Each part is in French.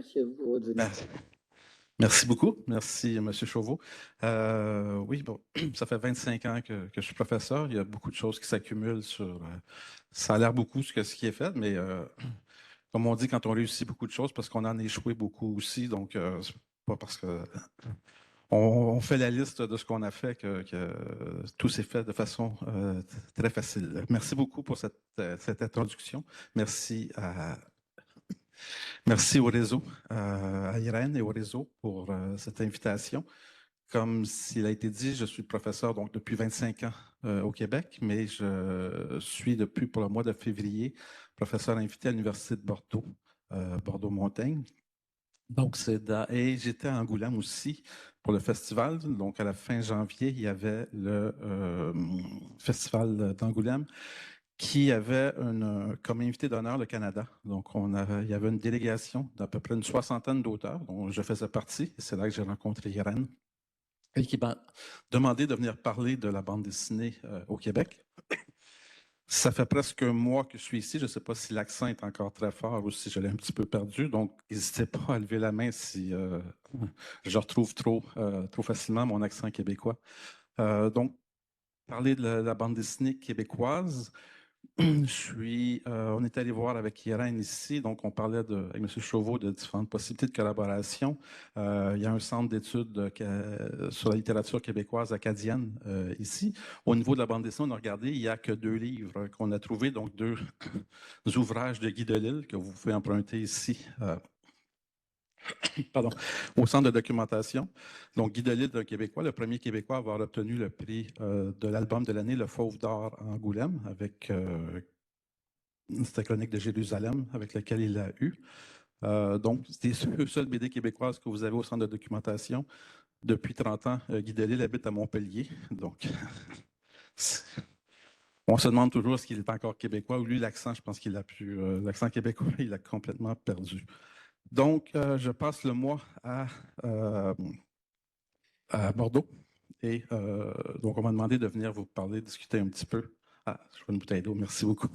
merci à vous pour votre venue. Merci beaucoup. Merci, M. Chauveau. Oui, bon, ça fait 25 ans que je suis professeur. Il y a beaucoup de choses qui s'accumulent sur... ça a l'air beaucoup ce qui est fait, mais comme on dit, quand on réussit beaucoup de choses, parce qu'on en a échoué beaucoup aussi, donc c'est pas parce que... On fait la liste de ce qu'on a fait que tout s'est fait de façon très facile. Merci beaucoup pour cette introduction. Merci au réseau, à Irène et au réseau pour cette invitation. Comme s'il a été dit, je suis professeur donc depuis 25 ans au Québec, mais je suis depuis pour le mois de février professeur invité à l'Université de Bordeaux, Bordeaux-Montaigne. Donc, et j'étais à Angoulême aussi pour le festival. Donc, à la fin janvier, il y avait le festival d'Angoulême qui avait comme invité d'honneur le Canada. Donc, il y avait une délégation d'à peu près une soixantaine d'auteurs dont je faisais partie. C'est là que j'ai rencontré Irène et qui m'a demandé de venir parler de la bande dessinée au Québec. Ça fait presque un mois que je suis ici. Je ne sais pas si l'accent est encore très fort ou si je l'ai un petit peu perdu. Donc, n'hésitez pas à lever la main si je retrouve trop facilement mon accent québécois. Donc, parler de la bande dessinée québécoise. On est allé voir avec Irène ici, donc on parlait avec M. Chauveau de différentes possibilités de collaboration. Il y a un centre d'études sur la littérature québécoise acadienne ici. Au niveau de la bande dessinée, on a regardé, il n'y a que 2 livres qu'on a trouvés, donc 2 ouvrages de Guy Delisle que vous pouvez emprunter ici. Pardon, au centre de documentation. Donc, Guy Delisle, un Québécois, le premier Québécois à avoir obtenu le prix de l'album de l'année, le Fauve d'or à Angoulême, avec cette chronique de Jérusalem avec laquelle il a eu. Donc, c'est le seul BD québécoise que vous avez au centre de documentation. Depuis 30 ans, Guy Delisle habite à Montpellier. Donc, on se demande toujours s'il est encore québécois ou lui, l'accent, je pense qu'il a pu. L'accent québécois, il l'a complètement perdu. Donc, je passe le mois à Bordeaux. Et donc, on m'a demandé de venir vous parler, discuter un petit peu. Ah, je vois une bouteille d'eau, merci beaucoup.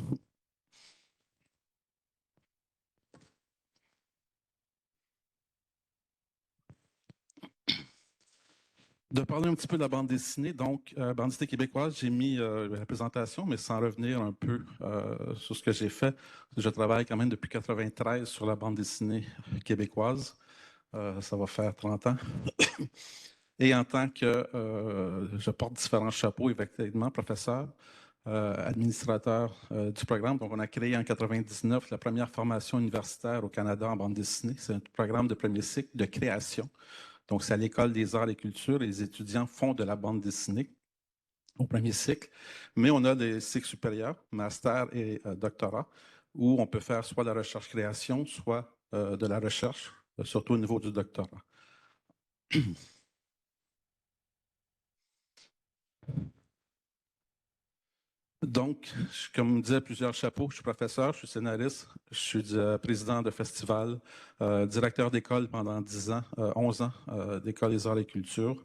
De parler un petit peu de la bande dessinée. Donc, bande dessinée québécoise, j'ai mis la présentation, mais sans revenir un peu sur ce que j'ai fait. Je travaille quand même depuis 1993 sur la bande dessinée québécoise. Ça va faire 30 ans. Et en tant que je porte différents chapeaux, effectivement, professeur, administrateur du programme. Donc, on a créé en 1999 la première formation universitaire au Canada en bande dessinée. C'est un programme de premier cycle de création. Donc, c'est à l'École des arts et cultures et les étudiants font de la bande dessinée au premier cycle. Mais on a des cycles supérieurs, master et doctorat, où on peut faire soit de la recherche-création, soit de la recherche, surtout au niveau du doctorat. Donc, comme disait plusieurs chapeaux, je suis professeur, je suis scénariste, je suis président de festival, directeur d'école pendant 10 ans, 11 ans d'école des arts et cultures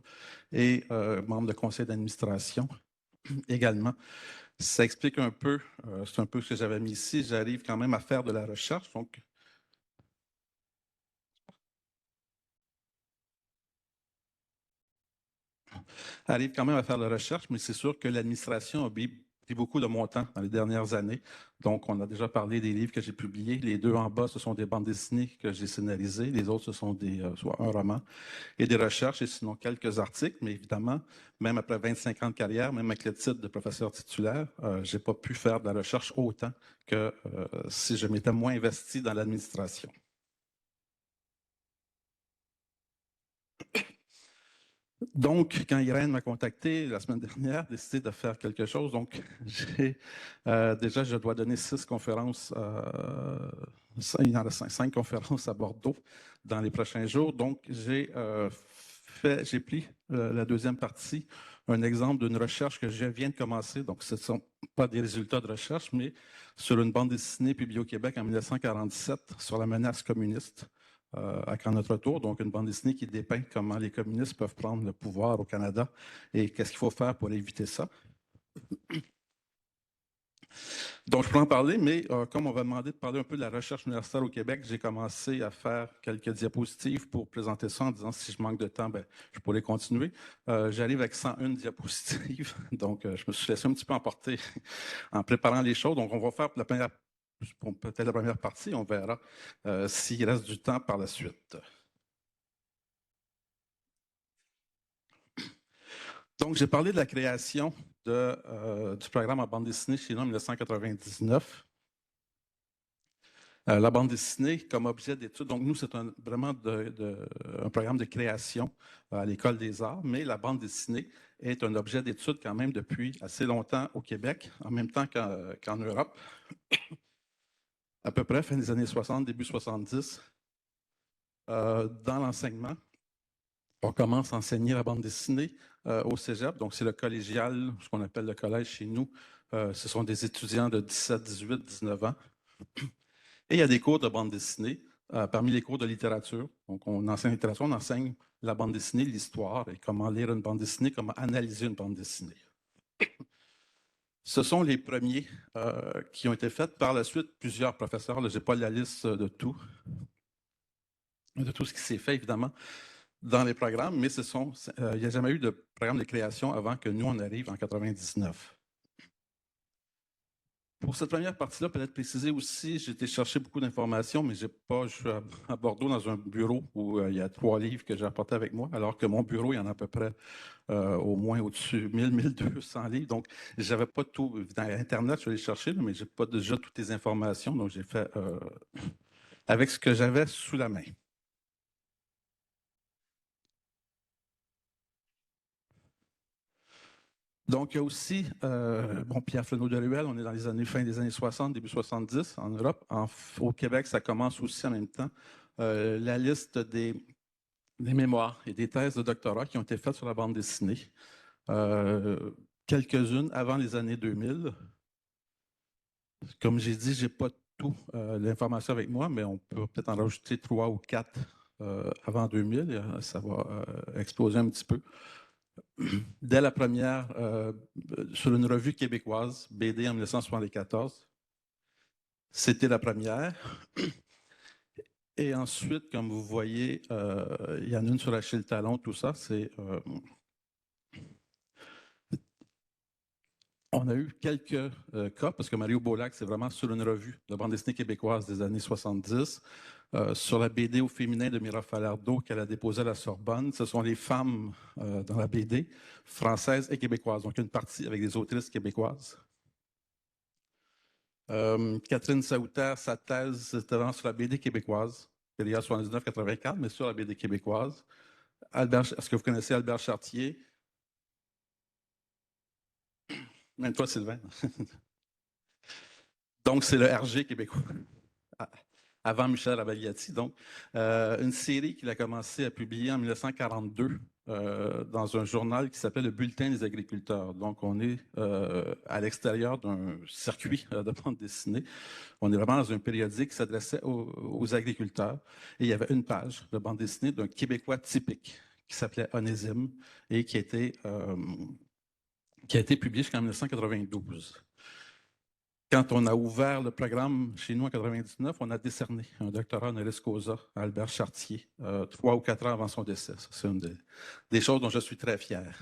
et membre de conseil d'administration également. Ça explique un peu, c'est un peu ce que j'avais mis ici, j'arrive quand même à faire de la recherche, donc arrive quand même à faire de la recherche, mais c'est sûr que l'administration a pris beaucoup de mon temps dans les dernières années. Donc, on a déjà parlé des livres que j'ai publiés. Les 2 en bas, ce sont des bandes dessinées que j'ai scénarisées. Les autres, ce sont soit un roman et des recherches, et sinon quelques articles. Mais évidemment, même après 25 ans de carrière, même avec le titre de professeur titulaire, j'ai pas pu faire de la recherche autant que si je m'étais moins investi dans l'administration. Donc, quand Irène m'a contacté la semaine dernière, décidé de faire quelque chose. Donc, déjà, je dois donner 6 conférences, il y en a 5 conférences à Bordeaux dans les prochains jours. Donc, j'ai pris la deuxième partie, un exemple d'une recherche que je viens de commencer. Donc, ce ne sont pas des résultats de recherche, mais sur une bande dessinée publiée au Québec en 1947 sur la menace communiste. À Quand notre tour, donc une bande dessinée qui dépeint comment les communistes peuvent prendre le pouvoir au Canada et qu'est-ce qu'il faut faire pour éviter ça. Donc, je peux en parler, mais comme on va demander de parler un peu de la recherche universitaire au Québec, j'ai commencé à faire quelques diapositives pour présenter ça en disant si je manque de temps, ben, je pourrais continuer. J'arrive avec 101 diapositives, donc je me suis laissé un petit peu emporter en préparant les choses. Donc, on va faire peut-être la première partie, on verra s'il reste du temps par la suite. Donc, j'ai parlé de la création du programme en bande dessinée chez nous en 1999. La bande dessinée comme objet d'étude, donc nous, c'est vraiment un programme de création à l'École des arts, mais la bande dessinée est un objet d'étude quand même depuis assez longtemps au Québec, en même temps qu'en Europe, à peu près fin des années 60, début 70. Dans l'enseignement, on commence à enseigner la bande dessinée au cégep, donc c'est le collégial, ce qu'on appelle le collège chez nous. Ce sont des étudiants de 17, 18, 19 ans. Et il y a des cours de bande dessinée, parmi les cours de littérature. Donc, on enseigne la littérature, on enseigne la bande dessinée, l'histoire, et comment lire une bande dessinée, comment analyser une bande dessinée. Ce sont les premiers qui ont été faits. Par la suite, plusieurs professeurs, je n'ai pas la liste de tout ce qui s'est fait, évidemment, dans les programmes, mais il n'y a jamais eu de programme de création avant que nous, on arrive en 99. Pour cette première partie-là, peut-être préciser aussi, j'ai été chercher beaucoup d'informations, mais je suis à Bordeaux dans un bureau où il y a 3 livres que j'ai apportés avec moi, alors que mon bureau, il y en a à peu près au moins au-dessus de 1200 livres. Donc, je n'avais pas tout. Dans Internet, je suis allé chercher, mais je n'ai pas déjà toutes les informations. Donc, j'ai fait avec ce que j'avais sous la main. Donc, il y a aussi, Pierre Fleuneau de Ruelle, on est dans les fin des années 60, début 70 en Europe. Au Québec, ça commence aussi en même temps. La liste des mémoires et des thèses de doctorat qui ont été faites sur la bande dessinée. Quelques-unes avant les années 2000. Comme j'ai dit, je n'ai pas tout l'information avec moi, mais on peut peut-être en rajouter 3 ou 4 avant 2000. Ça va exploser un petit peu. Dès la première, sur une revue québécoise, BD en 1974, c'était la première. Et ensuite, comme vous voyez, il y en a une sur Achille Talon, tout ça, on a eu quelques cas, parce que Mario Beaulac, c'est vraiment sur une revue de bande dessinée québécoise des années 70. Sur la BD au féminin de Mira Falardeau qu'elle a déposée à la Sorbonne, ce sont les femmes dans la BD françaises et québécoises. Donc, une partie avec des autrices québécoises. Catherine Saouter, sa thèse, c'était vraiment sur la BD québécoise, période 79-84, mais sur la BD québécoise. Est-ce que vous connaissez Albert Chartier? Même toi, Sylvain. Donc, c'est le RG québécois. Avant Michel Rabagliati. Donc, une série qu'il a commencé à publier en 1942 dans un journal qui s'appelle le Bulletin des agriculteurs. Donc, on est à l'extérieur d'un circuit de bande dessinée. On est vraiment dans un périodique qui s'adressait aux agriculteurs. Et il y avait une page de bande dessinée d'un Québécois typique qui s'appelait Onésime et qui a été publié jusqu'en 1992. Quand on a ouvert le programme chez nous en 99, on a décerné un doctorat honoris causa à Albert Chartier, 3 ou 4 ans avant son décès. C'est une des choses dont je suis très fier.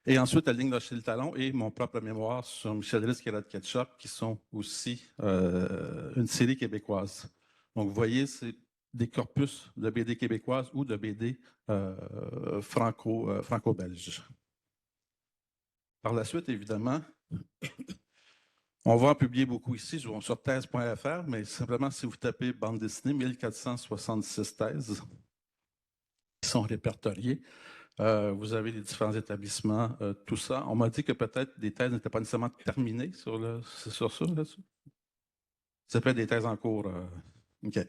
Et ensuite, la ligne d'Achille Talon et mon propre mémoire sur Michel Risque et Red Ketchup, qui sont aussi une série québécoise. Donc, vous voyez, c'est des corpus de BD québécoises ou de BD franco-belges. Par la suite, évidemment, on va en publier beaucoup ici, sur thèse.fr, mais simplement si vous tapez bande dessinée, 1466 thèses qui sont répertoriées. Vous avez les différents établissements, tout ça. On m'a dit que peut-être des thèses n'étaient pas nécessairement terminées sur ça, là-dessus. Ça peut être des thèses en cours. OK.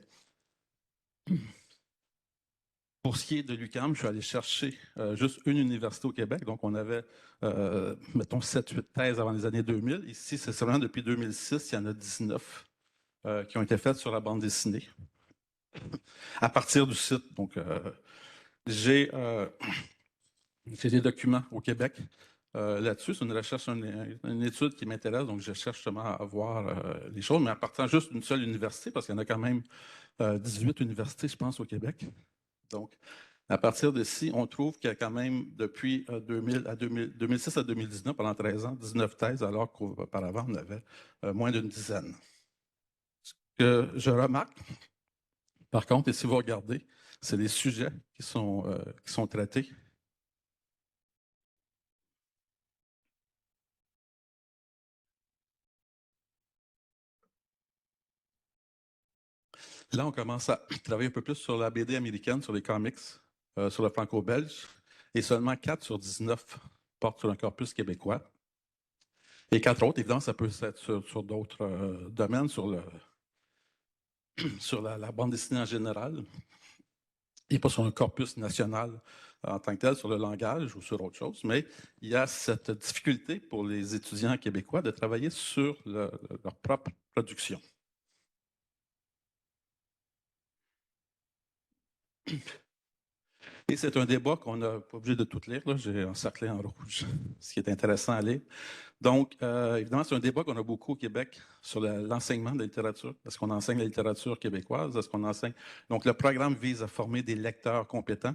Pour ce qui est de l'UQAM, je suis allé chercher juste une université au Québec. Donc, on avait, mettons, 7-8 thèses avant les années 2000. Ici, c'est seulement depuis 2006, il y en a 19 qui ont été faites sur la bande dessinée à partir du site. Donc, j'ai des documents au Québec là-dessus. C'est une recherche, une étude qui m'intéresse, donc je cherche justement à voir les choses, mais en partant juste d'une seule université, parce qu'il y en a quand même 18 universités, je pense, au Québec. Donc, à partir d'ici, on trouve qu'il y a quand même, depuis 2006 à 2019, pendant 13 ans, 19 thèses, alors qu'auparavant, on avait moins d'une dizaine. Ce que je remarque, par contre, et si vous regardez, c'est les sujets qui sont traités. Là, on commence à travailler un peu plus sur la BD américaine, sur les comics, sur le franco-belge, et seulement 4 sur 19 portent sur un corpus québécois. Et 4 autres, évidemment, ça peut être sur d'autres domaines, sur la bande dessinée en général, et pas sur un corpus national en tant que tel, sur le langage ou sur autre chose, mais il y a cette difficulté pour les étudiants québécois de travailler sur leur propre production. Et c'est un débat qu'on n'a pas obligé de tout lire, là. J'ai encerclé en rouge, ce qui est intéressant à lire. Donc, évidemment, c'est un débat qu'on a beaucoup au Québec sur l'enseignement de la littérature. Est-ce qu'on enseigne la littérature québécoise? Est-ce qu'on enseigne... Donc, le programme vise à former des lecteurs compétents,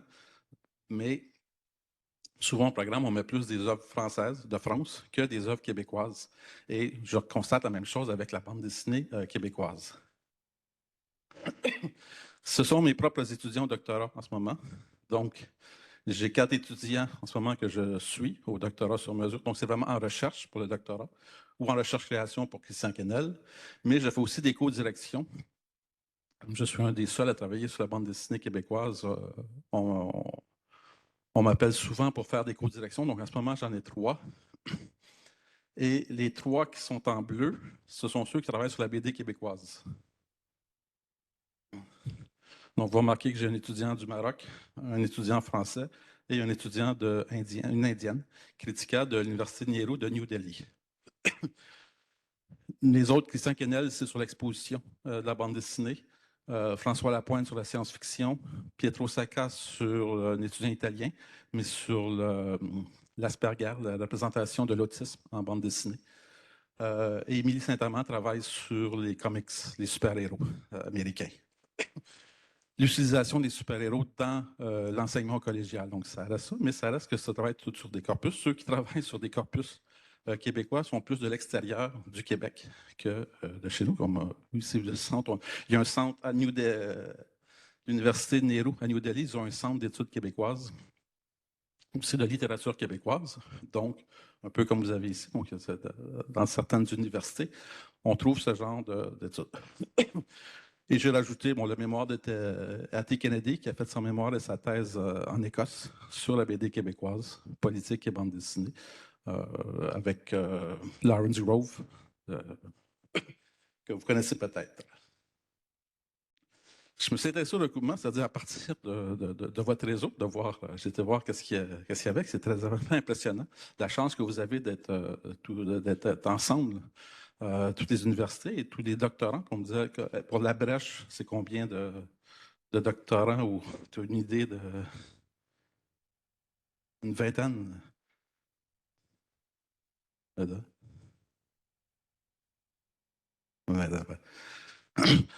mais souvent, au programme, on met plus des œuvres françaises de France que des œuvres québécoises. Et je constate la même chose avec la bande dessinée québécoise. Ce sont mes propres étudiants au doctorat en ce moment. Donc, j'ai 4 étudiants en ce moment que je suis au doctorat sur mesure. Donc, c'est vraiment en recherche pour le doctorat ou en recherche-création pour Christian Quesnel. Mais je fais aussi des co-directions. Je suis un des seuls à travailler sur la bande dessinée québécoise. On m'appelle souvent pour faire des co-directions. Donc, en ce moment, j'en ai 3. Et les 3 qui sont en bleu, ce sont ceux qui travaillent sur la BD québécoise. Donc, vous remarquez que j'ai un étudiant du Maroc, un étudiant français et un étudiant une indienne, Kritika de l'Université de Nehru de New Delhi. Les autres, Christian Quesnel, c'est sur l'exposition de la bande dessinée. François Lapointe sur la science-fiction. Pietro Sacca sur un étudiant italien, mais sur l'Asperger, la représentation de l'autisme en bande dessinée. Et Émilie Saint-Amand travaille sur les comics, les super-héros américains. L'utilisation des super-héros dans l'enseignement collégial. Donc, ça reste ça, mais ça reste que ça travaille tout sur des corpus. Ceux qui travaillent sur des corpus québécois sont plus de l'extérieur du Québec que de chez nous. Comme c'est le centre. Il y a un centre à l'Université de Nehru à New Delhi. Ils ont un centre d'études québécoises, aussi de littérature québécoise. Donc, un peu comme vous avez ici, donc, dans certaines universités, on trouve ce genre d'études. Et j'ai rajouté le mémoire de A.T. Kennedy, qui a fait son mémoire et sa thèse en Écosse sur la BD québécoise, politique et bande dessinée, avec Lawrence Grove, que vous connaissez peut-être. Je me suis intéressé au recoupement, c'est-à-dire à partir de votre réseau, de voir, j'ai été voir qu'est-ce qu'il y avait, c'est très impressionnant. La chance que vous avez d'être ensemble, toutes les universités et tous les doctorants, qu'on me disait que pour la brèche, c'est combien de doctorants ou tu as une idée une vingtaine?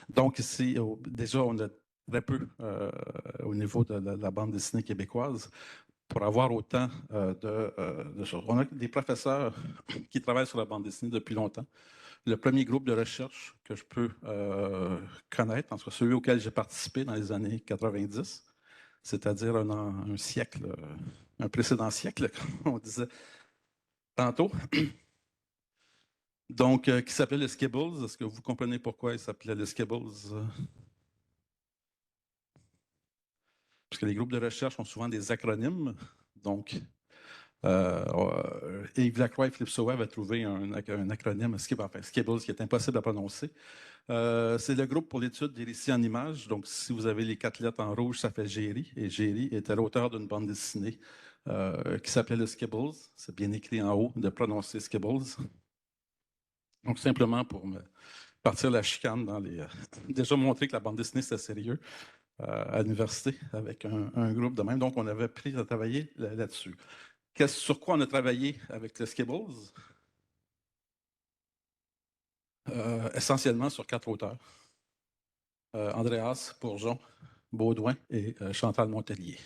Donc, ici, déjà, on a très peu au niveau de la bande dessinée québécoise pour avoir autant de choses. On a des professeurs qui travaillent sur la bande dessinée depuis longtemps. Le premier groupe de recherche que je peux connaître, en tout cas celui auquel j'ai participé dans les années 90, c'est-à-dire un siècle, un précédent siècle, comme on disait tantôt. Donc, qui s'appelait le Skibbles. Est-ce que vous comprenez pourquoi il s'appelait le Skibbles? Parce que les groupes de recherche ont souvent des acronymes. Donc, Yves Lacroix et Philippe Sauvé avaient trouvé un acronyme, Skibbles, qui est impossible à prononcer. C'est le groupe pour l'étude des récits en images. Donc, si vous avez les 4 lettres en rouge, ça fait Géry. Et Géry était l'auteur d'une bande dessinée qui s'appelait le Skibbles. C'est bien écrit en haut de prononcer Skibbles. Donc, simplement pour me partir la chicane dans les. Déjà montrer que la bande dessinée, c'était sérieux à l'université avec un groupe de même. Donc, on avait pris à travailler là-dessus. Sur quoi on a travaillé avec le Skibbles? Essentiellement sur 4 auteurs. Andreas, Bourgeon, Baudouin et Chantal Montelier.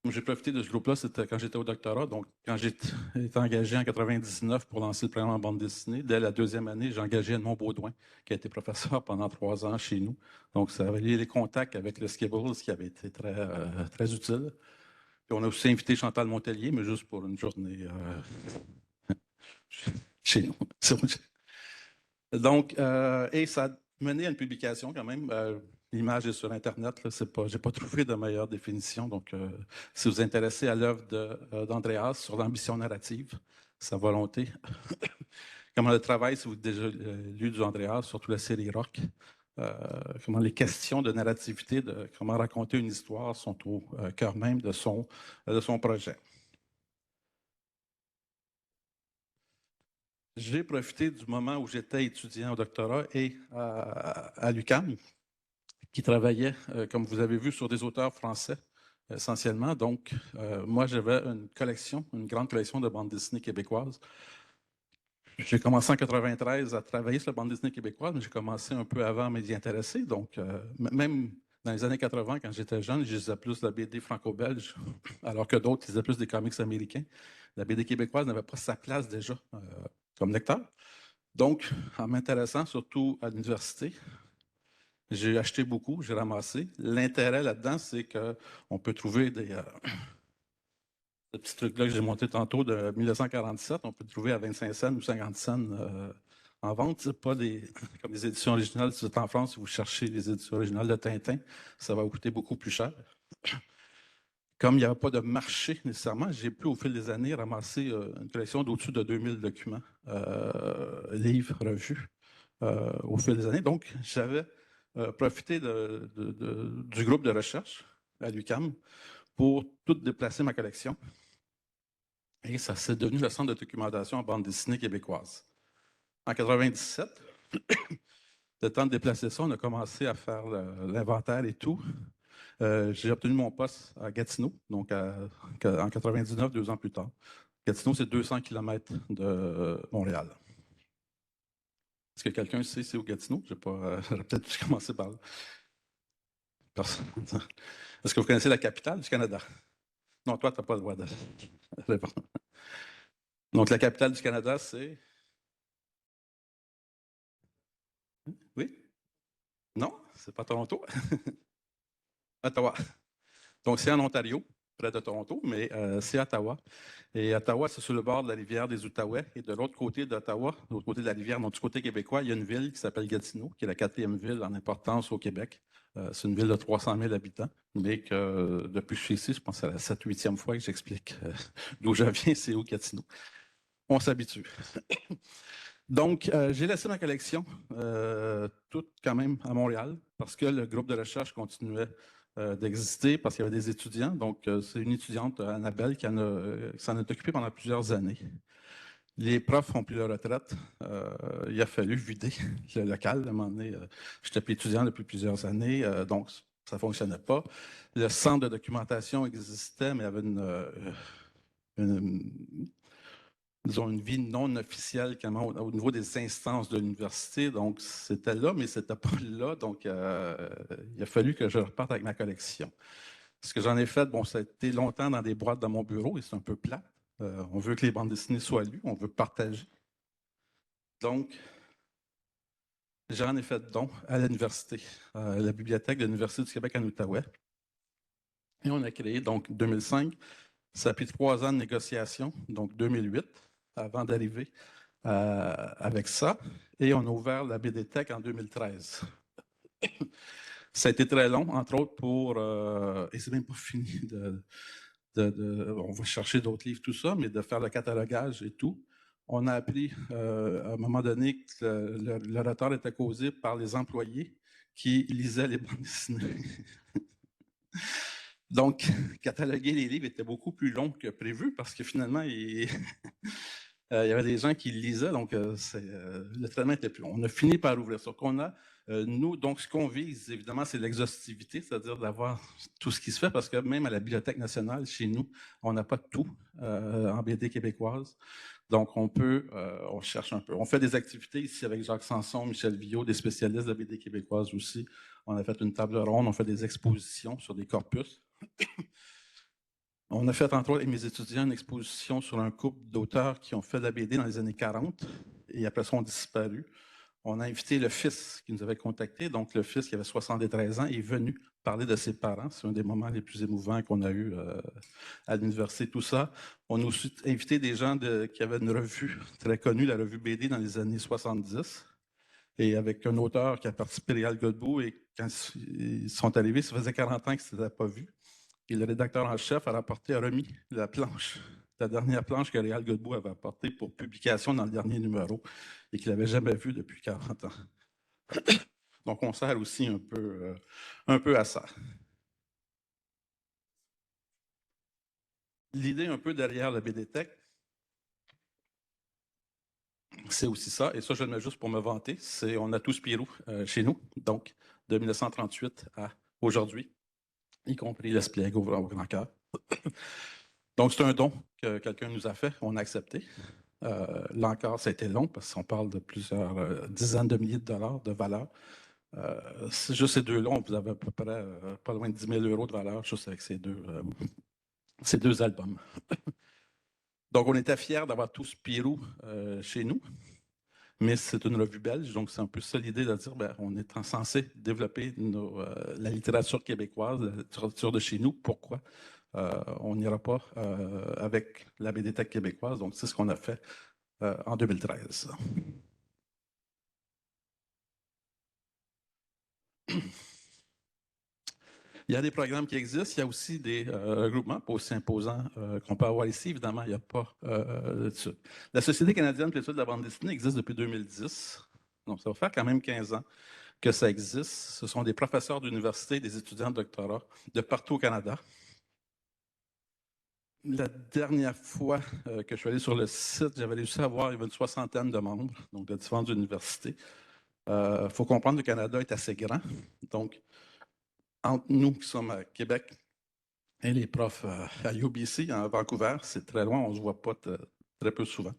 J'ai profité de ce groupe-là, c'était quand j'étais au doctorat. Donc, quand j'ai été engagé en 99 pour lancer le programme en bande dessinée, dès la 2e année, j'ai engagé Edmond Baudouin, qui a été professeur pendant 3 ans chez nous. Donc, ça avait lié les contacts avec le Skibbles, qui avait été très utile. Puis on a aussi invité Chantal Montelier, mais juste pour une journée chez nous. Donc, et ça a mené à une publication quand même. L'image est sur Internet. Je n'ai pas trouvé de meilleure définition. Donc, si vous vous intéressez à l'œuvre d'Andreas sur l'ambition narrative, sa volonté, comment le travail, si vous avez déjà lu du Andreas, surtout la série Rock, comment les questions de narrativité, de comment raconter une histoire sont au cœur même de son projet. J'ai profité du moment où j'étais étudiant au doctorat et à l'UQAM, qui travaillait, comme vous avez vu, sur des auteurs français essentiellement. Donc, moi, j'avais une grande collection de bandes dessinées québécoises. J'ai commencé en 93 à travailler sur la bande dessinée québécoise, mais j'ai commencé un peu avant à m'y intéresser. Donc, même dans les années 80, quand j'étais jeune, je lisais plus la BD franco-belge, alors que d'autres lisaient plus des comics américains. La BD québécoise n'avait pas sa place déjà comme lecteur. Donc, en m'intéressant surtout à l'université, j'ai acheté beaucoup, j'ai ramassé. L'intérêt là-dedans, c'est qu'on peut trouver des petits trucs-là que j'ai montés tantôt de 1947, on peut trouver à 25 cents ou 50 cents en vente. C'est pas comme les éditions originales. Si vous êtes en France, si vous cherchez les éditions originales de Tintin, ça va vous coûter beaucoup plus cher. Comme il n'y avait pas de marché nécessairement, j'ai pu, au fil des années, ramasser une collection d'au-dessus de 2000 documents, livres, revues, au fil des années. Donc, j'avais profité du groupe de recherche à l'UQAM pour tout déplacer ma collection. Et ça s'est devenu le centre de documentation en bande dessinée québécoise. En 97, le temps de déplacer ça, on a commencé à faire l'inventaire et tout. J'ai obtenu mon poste à Gatineau, donc en 99, 2 ans plus tard. Gatineau, c'est 200 km de Montréal. Est-ce que quelqu'un sait c'est où Gatineau? J'aurais peut-être commencé par là. Personne. Est-ce que vous connaissez la capitale du Canada? Non, toi, tu n'as pas le droit de répondre. Donc, la capitale du Canada, c'est... Oui? Non, c'est pas Toronto. Ottawa. Donc, c'est en Ontario, près de Toronto, mais c'est Ottawa. Et Ottawa, c'est sur le bord de la rivière des Outaouais. Et de l'autre côté d'Ottawa, de l'autre côté de la rivière, donc du côté québécois, il y a une ville qui s'appelle Gatineau, qui est la 4e ville en importance au Québec. C'est une ville de 300 000 habitants, mais que depuis que je suis ici, je pense que c'est la 7e, 8e fois que j'explique d'où je viens, c'est où Gatineau. On s'habitue. Donc, j'ai laissé ma collection, toute quand même à Montréal, parce que le groupe de recherche continuait d'exister, parce qu'il y avait des étudiants. Donc, c'est une étudiante, Annabelle, qui s'en est occupée pendant plusieurs années. Les profs ont pris leur retraite. Il a fallu vider le local. À un moment donné, j'étais étudiant depuis plusieurs années, donc ça ne fonctionnait pas. Le centre de documentation existait, mais avait disons, une vie non officielle au niveau des instances de l'université. Donc, c'était là, mais c'était pas là. Donc, il a fallu que je reparte avec ma collection. Ce que j'en ai fait, bon, ça a été longtemps dans des boîtes dans mon bureau et c'est un peu plat. On veut que les bandes dessinées soient lues, on veut partager. Donc, j'en ai fait don à l'université, à la bibliothèque de l'Université du Québec en Outaouais. Et on a créé, donc, 2005. Ça a pris 3 ans de négociation, donc 2008, avant d'arriver avec ça. Et on a ouvert la BDTech en 2013. Ça a été très long, entre autres pour... et c'est même pas fini on va chercher d'autres livres, tout ça, mais de faire le catalogage et tout. On a appris à un moment donné que le retard était causé par les employés qui lisaient les bandes dessinées. Donc, cataloguer les livres était beaucoup plus long que prévu parce que finalement, Il y avait des gens qui lisaient, donc le traitement était plus long. On a fini par ouvrir ça. Nous, donc, ce qu'on vise, évidemment, c'est l'exhaustivité, c'est-à-dire d'avoir tout ce qui se fait, parce que même à la Bibliothèque nationale, chez nous, on n'a pas tout en BD québécoise. Donc, on cherche un peu. On fait des activités ici avec Jacques Sanson, Michel Villot, des spécialistes de la BD québécoise aussi. On a fait une table ronde, on fait des expositions sur des corpus. On a fait, entre autres, avec mes étudiants, une exposition sur un couple d'auteurs qui ont fait de la BD dans les années 40 et après ça ont disparu. On a invité le fils qui nous avait contacté. Donc, le fils qui avait 73 ans est venu parler de ses parents. C'est un des moments les plus émouvants qu'on a eu à l'université, tout ça. On a aussi invité des gens qui avaient une revue très connue, la revue BD dans les années 70. Et avec un auteur qui a participé, Réal Godbout, et quand ils sont arrivés, ça faisait 40 ans qu'ils ne s'étaient pas vus. Et le rédacteur en chef a remis la dernière planche que Réal Godbout avait apportée pour publication dans le dernier numéro et qu'il n'avait jamais vue depuis 40 ans. Donc, on sert aussi un peu à ça. L'idée un peu derrière la BDTech, c'est aussi ça, et ça, je le mets juste pour me vanter, c'est on a tous Spirou chez nous, donc de 1938 à aujourd'hui, y compris l'espiègle au grand cœur. Donc, c'est un don que quelqu'un nous a fait, on a accepté. Là encore, ça a été long parce qu'on parle de plusieurs dizaines de milliers de dollars de valeur. Juste ces deux-là, vous avez à peu près pas loin de 10 000 € de valeur juste avec ces deux albums. Donc, on était fiers d'avoir tous Spirou chez nous, mais c'est une revue belge, donc c'est un peu ça l'idée de dire, ben, on est censé développer la littérature québécoise, la littérature de chez nous. Pourquoi on n'ira pas avec la BDTech québécoise? Donc, c'est ce qu'on a fait en 2013. Il y a des programmes qui existent. Il y a aussi des regroupements pas aussi imposants qu'on peut avoir ici. Évidemment, il n'y a pas la Société canadienne pour l'étude de la bande dessinée existe depuis 2010. Donc, ça va faire quand même 15 ans que ça existe. Ce sont des professeurs d'université, des étudiants de doctorat de partout au Canada. La dernière fois que je suis allé sur le site, j'avais réussi à voir, il y avait une soixantaine de membres, donc de différentes universités. Il faut comprendre que le Canada est assez grand. Donc, entre nous qui sommes à Québec et les profs à UBC, à Vancouver, c'est très loin, on ne se voit pas très peu souvent.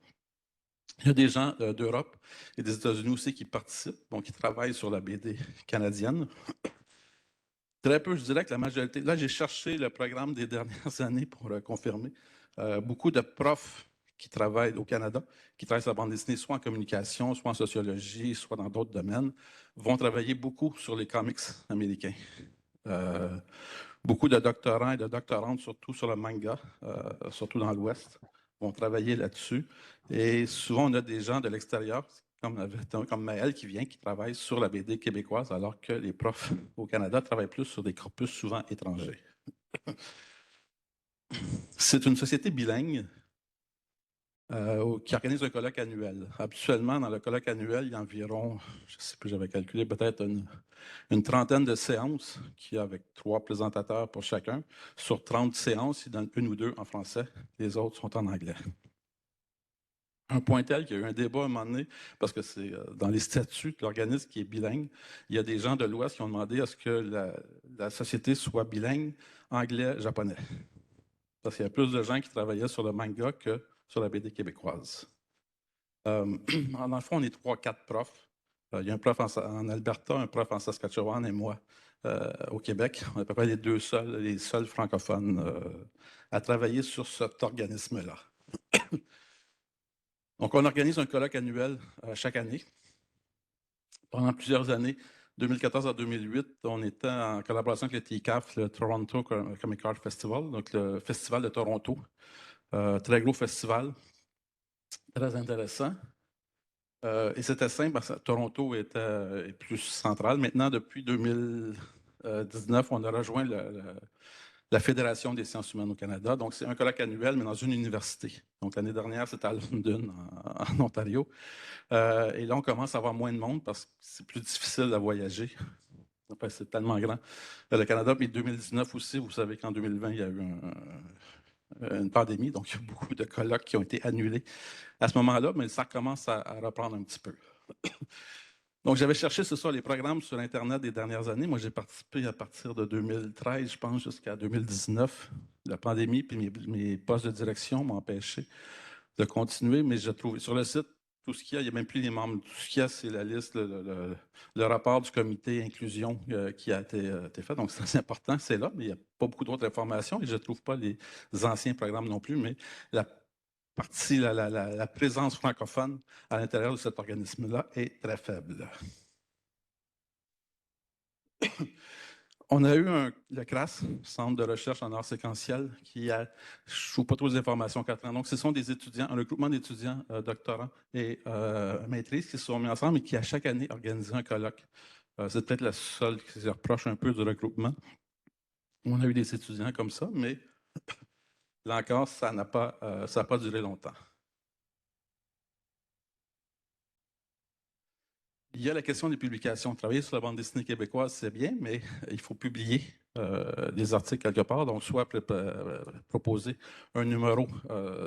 Il y a des gens d'Europe et des États-Unis aussi qui participent, donc qui travaillent sur la BD canadienne. Très peu, je dirais que la majorité. Là, j'ai cherché le programme des dernières années pour confirmer. Beaucoup de profs qui travaillent au Canada, qui travaillent sur la bande dessinée, soit en communication, soit en sociologie, soit dans d'autres domaines, vont travailler beaucoup sur les comics américains. Beaucoup de doctorants et de doctorantes, surtout sur le manga, surtout dans l'Ouest, vont travailler là-dessus. Et souvent, on a des gens de l'extérieur, comme Maël qui travaille sur la BD québécoise, alors que les profs au Canada travaillent plus sur des corpus souvent étrangers. C'est une société bilingue qui organise un colloque annuel. Habituellement, dans le colloque annuel, il y a environ, je ne sais plus, j'avais calculé peut-être une trentaine de séances, qui avec 3 présentateurs pour chacun. Sur 30 séances, il donne une ou deux en français, les autres sont en anglais. Un point tel qu'il y a eu un débat à un moment donné, parce que c'est dans les statuts de l'organisme qui est bilingue, il y a des gens de l'Ouest qui ont demandé à ce que la société soit bilingue anglais-japonais. Parce qu'il y a plus de gens qui travaillaient sur le manga que sur la BD québécoise. Dans le fond, on est 3-4 profs. Il y a un prof en Alberta, un prof en Saskatchewan et moi au Québec. On est à peu près les seuls francophones à travailler sur cet organisme-là. Donc, on organise un colloque annuel chaque année. Pendant plusieurs années, 2014 à 2008, on était en collaboration avec le TICAF, le Toronto Comic Art Festival, donc le festival de Toronto. Très gros festival, très intéressant. Et c'était simple parce que Toronto est plus central. Maintenant, depuis 2019, on a rejoint la Fédération des sciences humaines au Canada. Donc, c'est un colloque annuel, mais dans une université. Donc, l'année dernière, c'était à London, en Ontario. Et là, on commence à avoir moins de monde parce que c'est plus difficile à voyager. C'est tellement grand. Le Canada, puis 2019 aussi, vous savez qu'en 2020, il y a eu une pandémie, donc il y a beaucoup de colloques qui ont été annulés à ce moment-là, mais ça commence à reprendre un petit peu. Donc, j'avais cherché, c'est ça, les programmes sur Internet des dernières années. Moi, j'ai participé à partir de 2013, je pense, jusqu'à 2019. La pandémie, puis mes postes de direction m'ont empêché de continuer, mais j'ai trouvé sur le site tout ce qu'il y a, il n'y a même plus les membres. Tout ce qu'il y a, c'est la liste, le rapport du comité inclusion qui a été fait. Donc, c'est important, c'est là, mais il n'y a pas beaucoup d'autres informations et je ne trouve pas les anciens programmes non plus, mais la partie, la présence francophone à l'intérieur de cet organisme-là est très faible. On a eu le CRAS, Centre de recherche en arts séquentiels, qui a, je ne trouve pas trop d'informations 4 ans. Donc, ce sont des étudiants, un regroupement d'étudiants, doctorants et maîtrises qui se sont mis ensemble et qui, à chaque année, organisent un colloque. C'est peut-être la seule qui se reproche un peu du regroupement. On a eu des étudiants comme ça, mais là encore, ça n'a pas duré longtemps. Il y a la question des publications. Travailler sur la bande dessinée québécoise, c'est bien, mais il faut publier des articles quelque part. Donc, soit proposer un numéro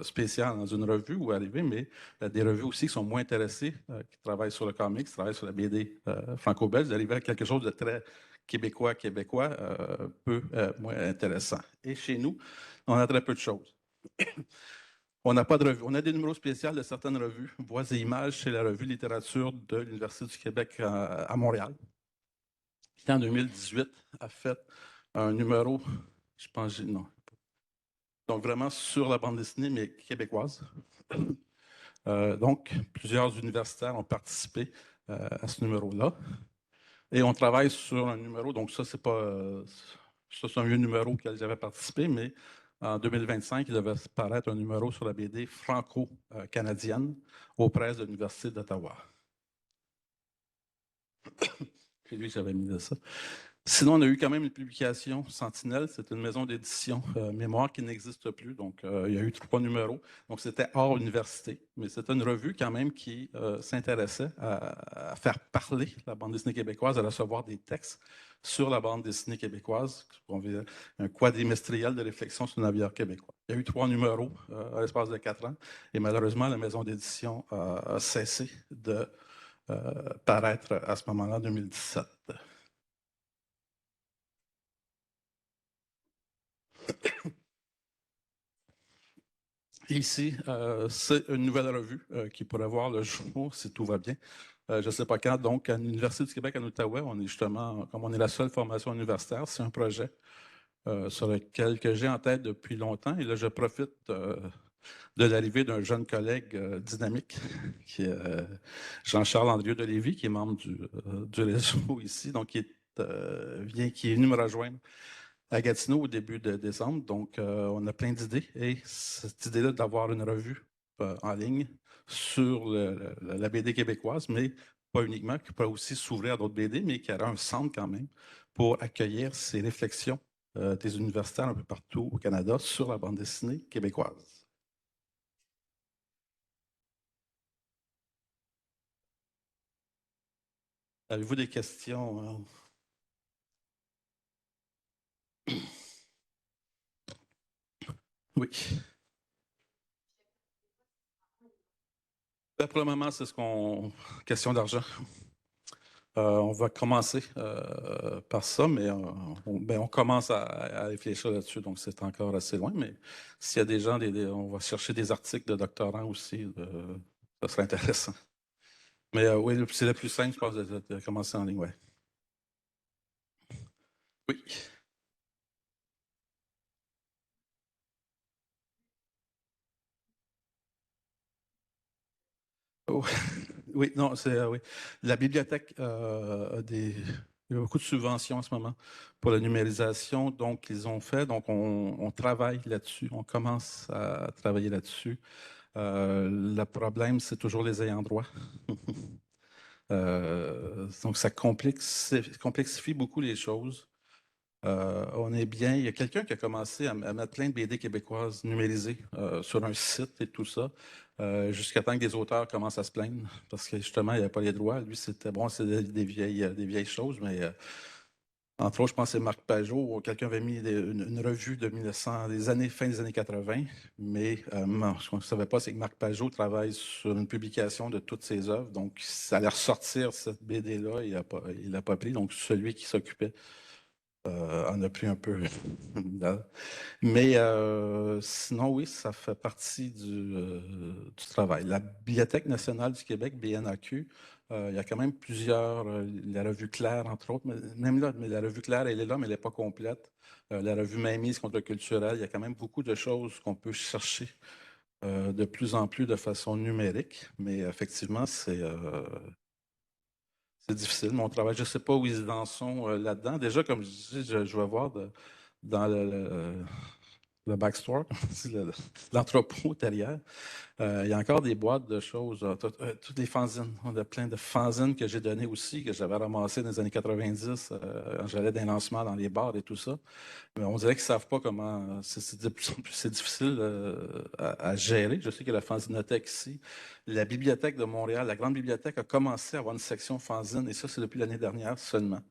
spécial dans une revue ou arriver, mais il y a des revues aussi qui sont moins intéressées, qui travaillent sur le comics, qui travaillent sur la BD franco-belge, d'arriver à quelque chose de très québécois, peu moins intéressant. Et chez nous, on a très peu de choses. On n'a pas de revue. On a des numéros spéciaux de certaines revues. Voix et images, c'est la revue littérature de l'Université du Québec à Montréal, qui en 2018 a fait un numéro, je pense, non. Donc vraiment sur la bande dessinée, mais québécoise. Donc, plusieurs universitaires ont participé à ce numéro-là. Et on travaille sur un numéro, donc ça, c'est pas. Ça, c'est un vieux numéro auquel j'avais participé, mais en 2025, il devait paraître un numéro sur la BD franco-canadienne aux presses de l'Université d'Ottawa. C'est lui que j'avais mis de ça. Sinon, on a eu quand même une publication, Sentinelle, c'est une maison d'édition mémoire qui n'existe plus. Donc, il y a eu 3 numéros. Donc, c'était hors université, mais c'était une revue quand même qui s'intéressait à faire parler la bande dessinée québécoise, à recevoir des textes sur la bande dessinée québécoise, un quadrimestriel de réflexion sur le navire québécois. Il y a eu 3 numéros à l'espace de 4 ans, et malheureusement, la maison d'édition a cessé de paraître à ce moment-là, en 2017. Ici, c'est une nouvelle revue qui pourrait voir le jour si tout va bien. Je ne sais pas quand. Donc, à l'Université du Québec en Outaouais, on est justement, comme on est la seule formation universitaire, c'est un projet sur lequel que j'ai en tête depuis longtemps. Et là, je profite de l'arrivée d'un jeune collègue dynamique, qui est Jean-Charles Andrieux de Lévis, qui est membre du réseau ici, donc qui est venu me rejoindre à Gatineau au début de décembre. Donc, on a plein d'idées. Et cette idée-là d'avoir une revue en ligne sur la BD québécoise, mais pas uniquement, qui pourrait aussi s'ouvrir à d'autres BD, mais qui aurait un centre quand même pour accueillir ces réflexions des universitaires un peu partout au Canada sur la bande dessinée québécoise. Avez-vous des questions? Oui. Pour le moment, c'est question d'argent. On va commencer par ça, mais on commence à réfléchir là-dessus, donc c'est encore assez loin. Mais s'il y a des gens, on va chercher des articles de doctorants aussi, ça serait intéressant. Mais oui, c'est le plus simple, je pense, de commencer en ligne, ouais. Oui. Oh, oui, non, c'est oui. La bibliothèque il y a beaucoup de subventions en ce moment pour la numérisation, donc ils ont fait, donc on travaille là-dessus, on commence à travailler là-dessus. Le problème, c'est toujours les ayants droit. Donc ça complexifie beaucoup les choses. On est bien. Il y a quelqu'un qui a commencé à mettre plein de BD québécoises numérisées sur un site et tout ça, jusqu'à temps que des auteurs commencent à se plaindre parce que justement, il n'y avait pas les droits. Lui, c'était bon, c'est des vieilles choses, mais Entre autres, je pense que c'est Marc Pajot. Quelqu'un avait mis une revue de 1900, fin des années 80, mais non, ce qu'on ne savait pas, c'est que Marc Pajot travaille sur une publication de toutes ses œuvres. Donc, ça allait ressortir cette BD-là, il l'a pas pris. Donc, celui qui s'occupait en a pris un peu. Mais sinon, oui, ça fait partie du travail. La Bibliothèque nationale du Québec, BNAQ, il y a quand même plusieurs, la revue Claire, entre autres, même là, mais la revue Claire, elle est là, mais elle n'est pas complète. La revue Mainmise contre le culturel, il y a quand même beaucoup de choses qu'on peut chercher de plus en plus de façon numérique, mais effectivement, c'est difficile, mon travail. Je ne sais pas où ils en sont là-dedans. Déjà, comme je dis, je vais voir dans le backstore, l'entrepôt derrière. Il y a encore des boîtes de choses, toutes les fanzines. On a plein de fanzines que j'ai données aussi, que j'avais ramassées dans les années 90, quand j'allais d'un lancement dans les bars et tout ça. Mais on dirait qu'ils ne savent pas comment. C'est de plus en plus c'est difficile à gérer. Je sais qu'il y a la fanzinothèque ici. La bibliothèque de Montréal, la grande bibliothèque, a commencé à avoir une section fanzine, et ça, c'est depuis l'année dernière seulement.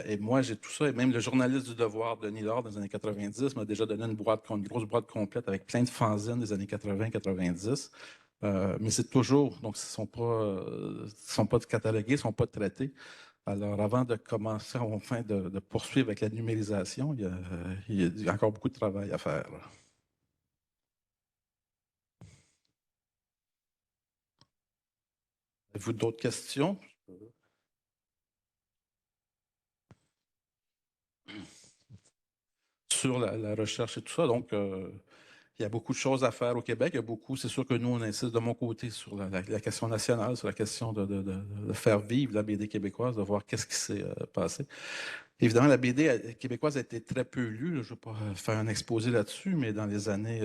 Et moi, j'ai tout ça. Et même le journaliste du Devoir, Denis Lord, dans les années 90, m'a déjà donné une grosse boîte complète avec plein de fanzines des années 80-90. Mais c'est toujours, donc, ils ne sont pas catalogués, ils ne sont pas traités. Alors, avant de commencer, enfin, de poursuivre avec la numérisation, il y a encore beaucoup de travail à faire. Avez-vous d'autres questions sur la recherche et tout ça? Donc, il y a beaucoup de choses à faire au Québec. Il y a beaucoup, c'est sûr que nous, on insiste de mon côté sur la question nationale, sur la question de faire vivre la BD québécoise, de voir qu'est-ce qui s'est passé. Évidemment, la BD québécoise a été très peu lue. Je ne vais pas faire un exposé là-dessus, mais dans les années,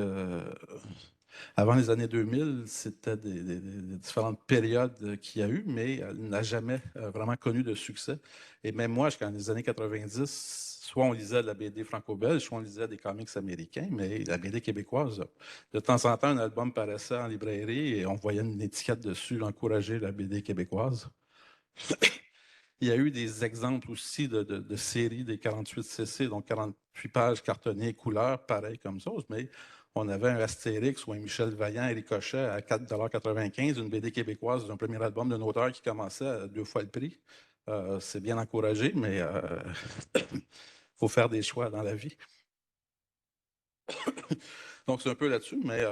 avant les années 2000, c'était des différentes périodes qu'il y a eu, mais elle n'a jamais vraiment connu de succès. Et même moi, jusqu'en les années 90, soit on lisait de la BD franco-belge, soit on lisait des comics américains, mais la BD québécoise, de temps en temps, un album paraissait en librairie et on voyait une étiquette dessus, encourager la BD québécoise. Il y a eu des exemples aussi de séries des 48cc, donc 48 pages cartonnées, couleurs, pareil comme ça, mais on avait un Astérix ou un Michel Vaillant et Ricochet à 4,95 $, une BD québécoise d'un premier album d'un auteur qui commençait à 2 fois le prix. C'est bien encouragé, mais il faut faire des choix dans la vie. Donc, c'est un peu là-dessus, mais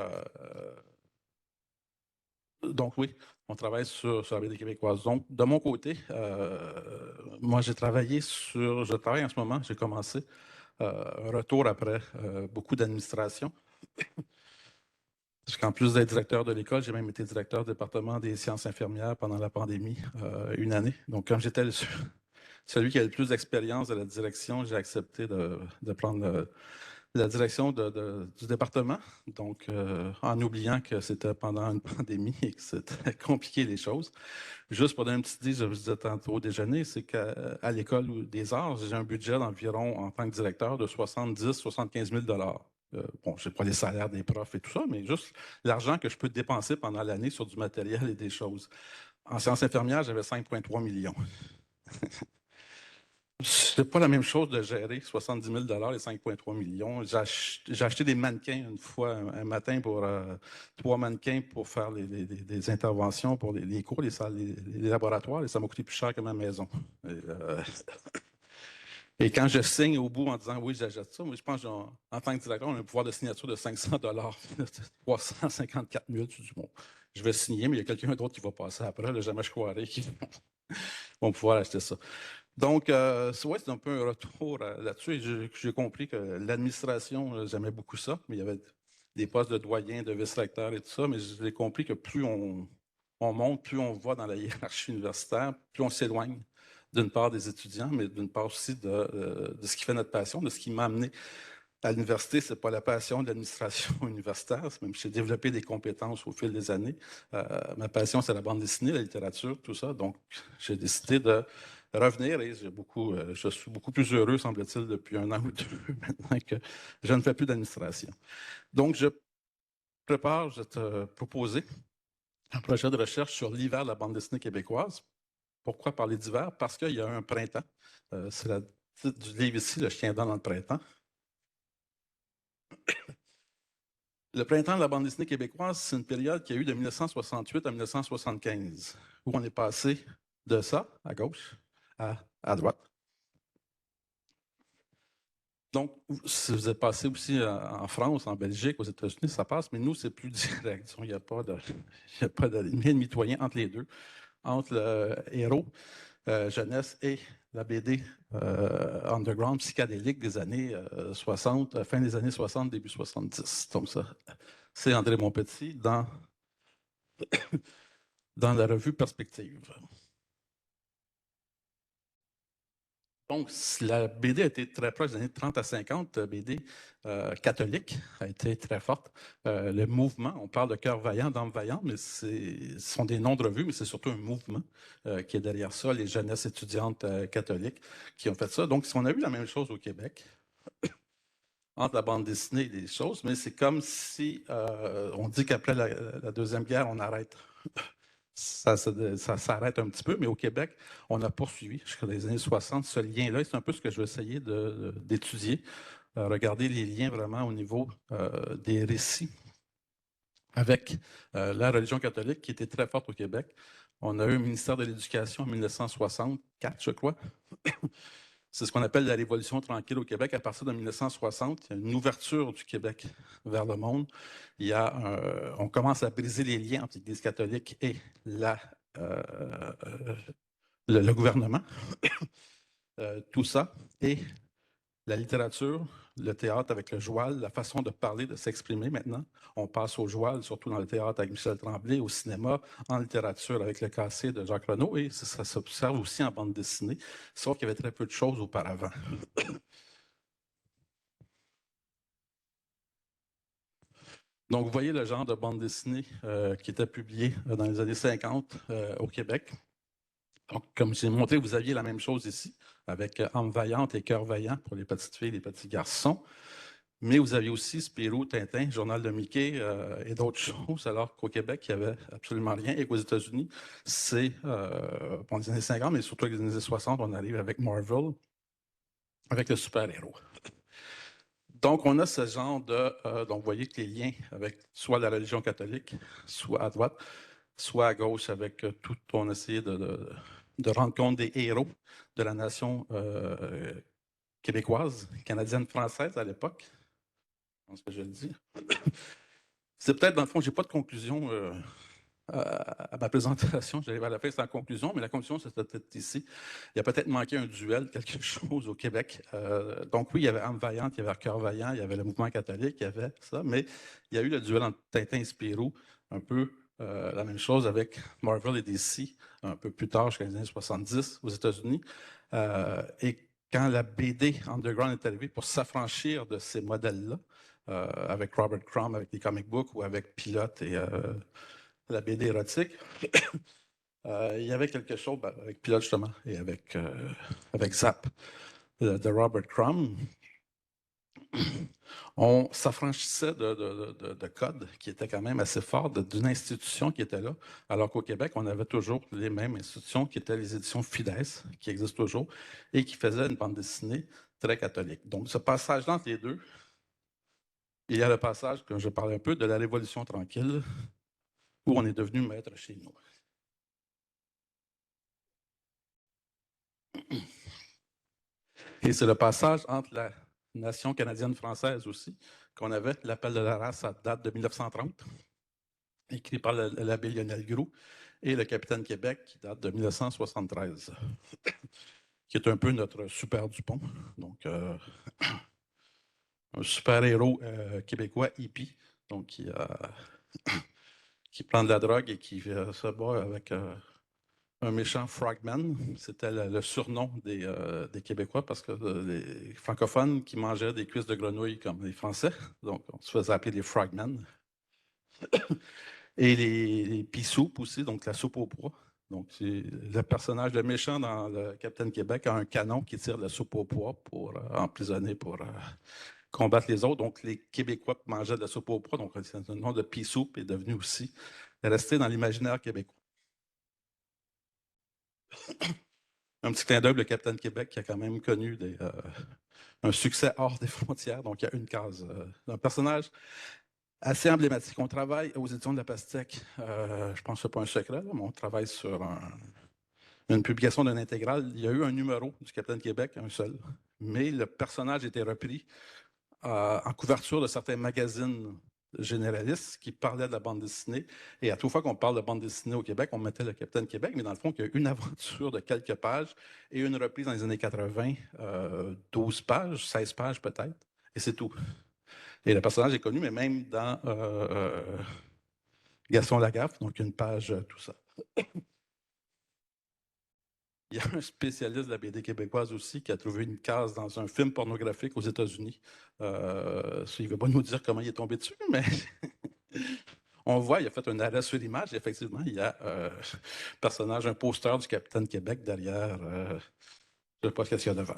donc oui, on travaille sur la BD québécoise. Donc, de mon côté, moi, je travaille en ce moment, j'ai commencé un retour après beaucoup d'administration. Parce qu'en plus d'être directeur de l'école, j'ai même été directeur du département des sciences infirmières pendant la pandémie, une année. Donc, comme j'étais celui qui a le plus d'expérience de la direction, j'ai accepté de prendre la direction du département. Donc, en oubliant que c'était pendant une pandémie et que c'était compliqué les choses. Juste pour donner une petite idée, je vous disais tantôt au déjeuner, c'est qu'à l'école des arts, j'ai un budget d'environ, en tant que directeur, de 70-75 000 $. Bon, je n'ai pas les salaires des profs et tout ça, mais juste l'argent que je peux dépenser pendant l'année sur du matériel et des choses. En sciences infirmières, j'avais 5,3 millions. C'est pas la même chose de gérer 70 000 $ et 5,3 millions. J'ai acheté des mannequins une fois, un matin, pour 3 mannequins pour faire des interventions pour les cours, les salles, les laboratoires, et ça m'a coûté plus cher que ma maison. Et quand je signe au bout en disant oui, j'achète ça, moi, je pense qu'en tant que directeur, on a un pouvoir de signature de 500 $, 354 000. Je dis, bon, je vais signer, mais il y a quelqu'un d'autre qui va passer après. Là, jamais je croirais qu'ils vont pouvoir acheter ça. Donc, ouais, c'est un peu un retour là-dessus. Et j'ai compris que l'administration, j'aimais beaucoup ça, mais il y avait des postes de doyen, de vice-recteur et tout ça, mais j'ai compris que plus on monte, plus on va dans la hiérarchie universitaire, plus on s'éloigne d'une part des étudiants, mais d'une part aussi de ce qui fait notre passion, de ce qui m'a amené à l'université. C'est pas la passion de l'administration universitaire, même si j'ai développé des compétences au fil des années. Ma passion, c'est la bande dessinée, la littérature, tout ça. Donc, j'ai décidé de revenir et je suis beaucoup plus heureux, semble-t-il, depuis 1 an ou 2 maintenant que je ne fais plus d'administration. Donc, je vais te proposer un projet de recherche sur l'hiver de la bande dessinée québécoise Pourquoi parler d'hiver? Parce qu'il y a un printemps. C'est le titre du livre ici, Le chien dans le printemps. Le printemps de la bande dessinée québécoise, c'est une période qui a eu de 1968 à 1975, où on est passé de ça, à gauche, à droite. Donc, si vous êtes passé aussi en France, en Belgique, aux États-Unis, ça passe, mais nous, c'est plus direct. Il n'y a pas de lien mitoyen entre les deux, entre le héros jeunesse et la BD underground psychédélique des années 60, fin des années 60, début 70. Donc, ça, c'est André Montpetit dans la revue Perspective. Donc, la BD a été très proche des années 30 à 50, BD catholique a été très forte. Le mouvement, on parle de Cœur vaillant, d'Âme vaillante, mais ce sont des noms de revues, mais c'est surtout un mouvement qui est derrière ça, les jeunesses étudiantes catholiques qui ont fait ça. Donc, on a eu la même chose au Québec, entre la bande dessinée et les choses, mais c'est comme si on dit qu'après la Deuxième Guerre, on arrête. Ça s'arrête un petit peu, mais au Québec, on a poursuivi jusqu'à les années 60 ce lien-là. C'est un peu ce que je vais essayer d'étudier. Regarder les liens vraiment au niveau des récits avec la religion catholique qui était très forte au Québec. On a eu un ministère de l'Éducation en 1964, je crois. C'est ce qu'on appelle la Révolution tranquille au Québec. À partir de 1960, il y a une ouverture du Québec vers le monde. On commence à briser les liens entre l'Église catholique et le gouvernement. Tout ça. Et la littérature, le théâtre avec le joual, la façon de parler, de s'exprimer maintenant. On passe au joual, surtout dans le théâtre avec Michel Tremblay, au cinéma, en littérature avec Le Cassé de Jacques Renaud, et ça s'observe aussi en bande dessinée, sauf qu'il y avait très peu de choses auparavant. Donc, vous voyez le genre de bande dessinée qui était publiée dans les années 50 au Québec. Donc, comme j'ai montré, vous aviez la même chose ici, avec Âme vaillante et Cœur vaillant pour les petites filles et les petits garçons. Mais vous aviez aussi Spirou, Tintin, Journal de Mickey et d'autres choses, alors qu'au Québec, il n'y avait absolument rien. Et qu'aux États-Unis, c'est, dans les années 50, mais surtout les années 60, on arrive avec Marvel, avec le super-héros. Donc, on a ce genre donc, vous voyez que les liens avec soit la religion catholique, soit à droite, soit à gauche, avec tout, on a essayé de rendre compte des héros de la nation québécoise, canadienne, française à l'époque. Je pense que je le dis. C'est peut-être, dans le fond, je n'ai pas de conclusion à ma présentation. J'arrive à la fin, c'est en conclusion, mais la conclusion, c'est peut-être ici. Il y a peut-être manqué un duel, quelque chose au Québec. Donc oui, il y avait Âme vaillante, il y avait Cœur vaillant, il y avait le mouvement catholique, il y avait ça, mais il y a eu le duel entre Tintin et Spirou, un peu la même chose avec Marvel et DC, un peu plus tard, jusqu'à les années 70 aux États-Unis. Et quand la BD Underground est arrivée pour s'affranchir de ces modèles-là, avec Robert Crumb, avec les comic books ou avec Pilote et la BD érotique, il y avait quelque chose avec Pilote justement et avec Zap de Robert Crumb. On s'affranchissait de codes qui étaient quand même assez forts, d'une institution qui était là, alors qu'au Québec, on avait toujours les mêmes institutions qui étaient les éditions Fides, qui existent toujours, et qui faisaient une bande dessinée très catholique. Donc, ce passage-là entre les deux, il y a le passage, que je parlais un peu, de la Révolution tranquille, où on est devenu maître chez nous. Et c'est le passage entre la nation canadienne-française aussi, qu'on avait, l'appel de la race, ça date de 1930, écrit par l'abbé Lionel Groux, et le capitaine Québec, qui date de 1973, qui est un peu notre super Dupont. Donc, un super-héros québécois hippie, donc qui prend de la drogue et qui se bat avec un méchant frogman. C'était le surnom des Québécois parce que les francophones qui mangeaient des cuisses de grenouille comme les Français, donc on se faisait appeler les frogmen. Et les pea soup aussi, donc la soupe au pois. Donc, c'est le personnage, le méchant dans le Capitaine Québec a un canon qui tire la soupe au pois pour emprisonner, pour combattre les autres. Donc, les Québécois mangeaient de la soupe au pois. Donc, le nom de pea soup est devenu aussi, est resté dans l'imaginaire québécois. Un petit clin d'œil, le Capitaine Québec qui a quand même connu un succès hors des frontières. Donc, il y a une case d'un personnage assez emblématique. On travaille aux éditions de la Pastèque. Je pense que ce n'est pas un secret, là, mais on travaille sur une publication d'un intégral. Il y a eu un numéro du Capitaine Québec, un seul, mais le personnage était repris en couverture de certains magazines généralistes qui parlaient de la bande dessinée. Et à toute fois qu'on parle de bande dessinée au Québec, on mettait le Capitaine Québec, mais dans le fond, il y a une aventure de quelques pages et une reprise dans les années 80, 12 pages, 16 pages peut-être, et c'est tout. Et le personnage est connu, mais même dans Gaston Lagaffe, donc une page, tout ça. Il y a un spécialiste de la BD québécoise aussi qui a trouvé une case dans un film pornographique aux États-Unis. Il ne veut pas nous dire comment il est tombé dessus, mais on voit, il a fait un arrêt sur l'image. Effectivement, il y a un personnage, un poster du Capitaine Québec derrière. Je ne sais pas ce qu'il y a devant.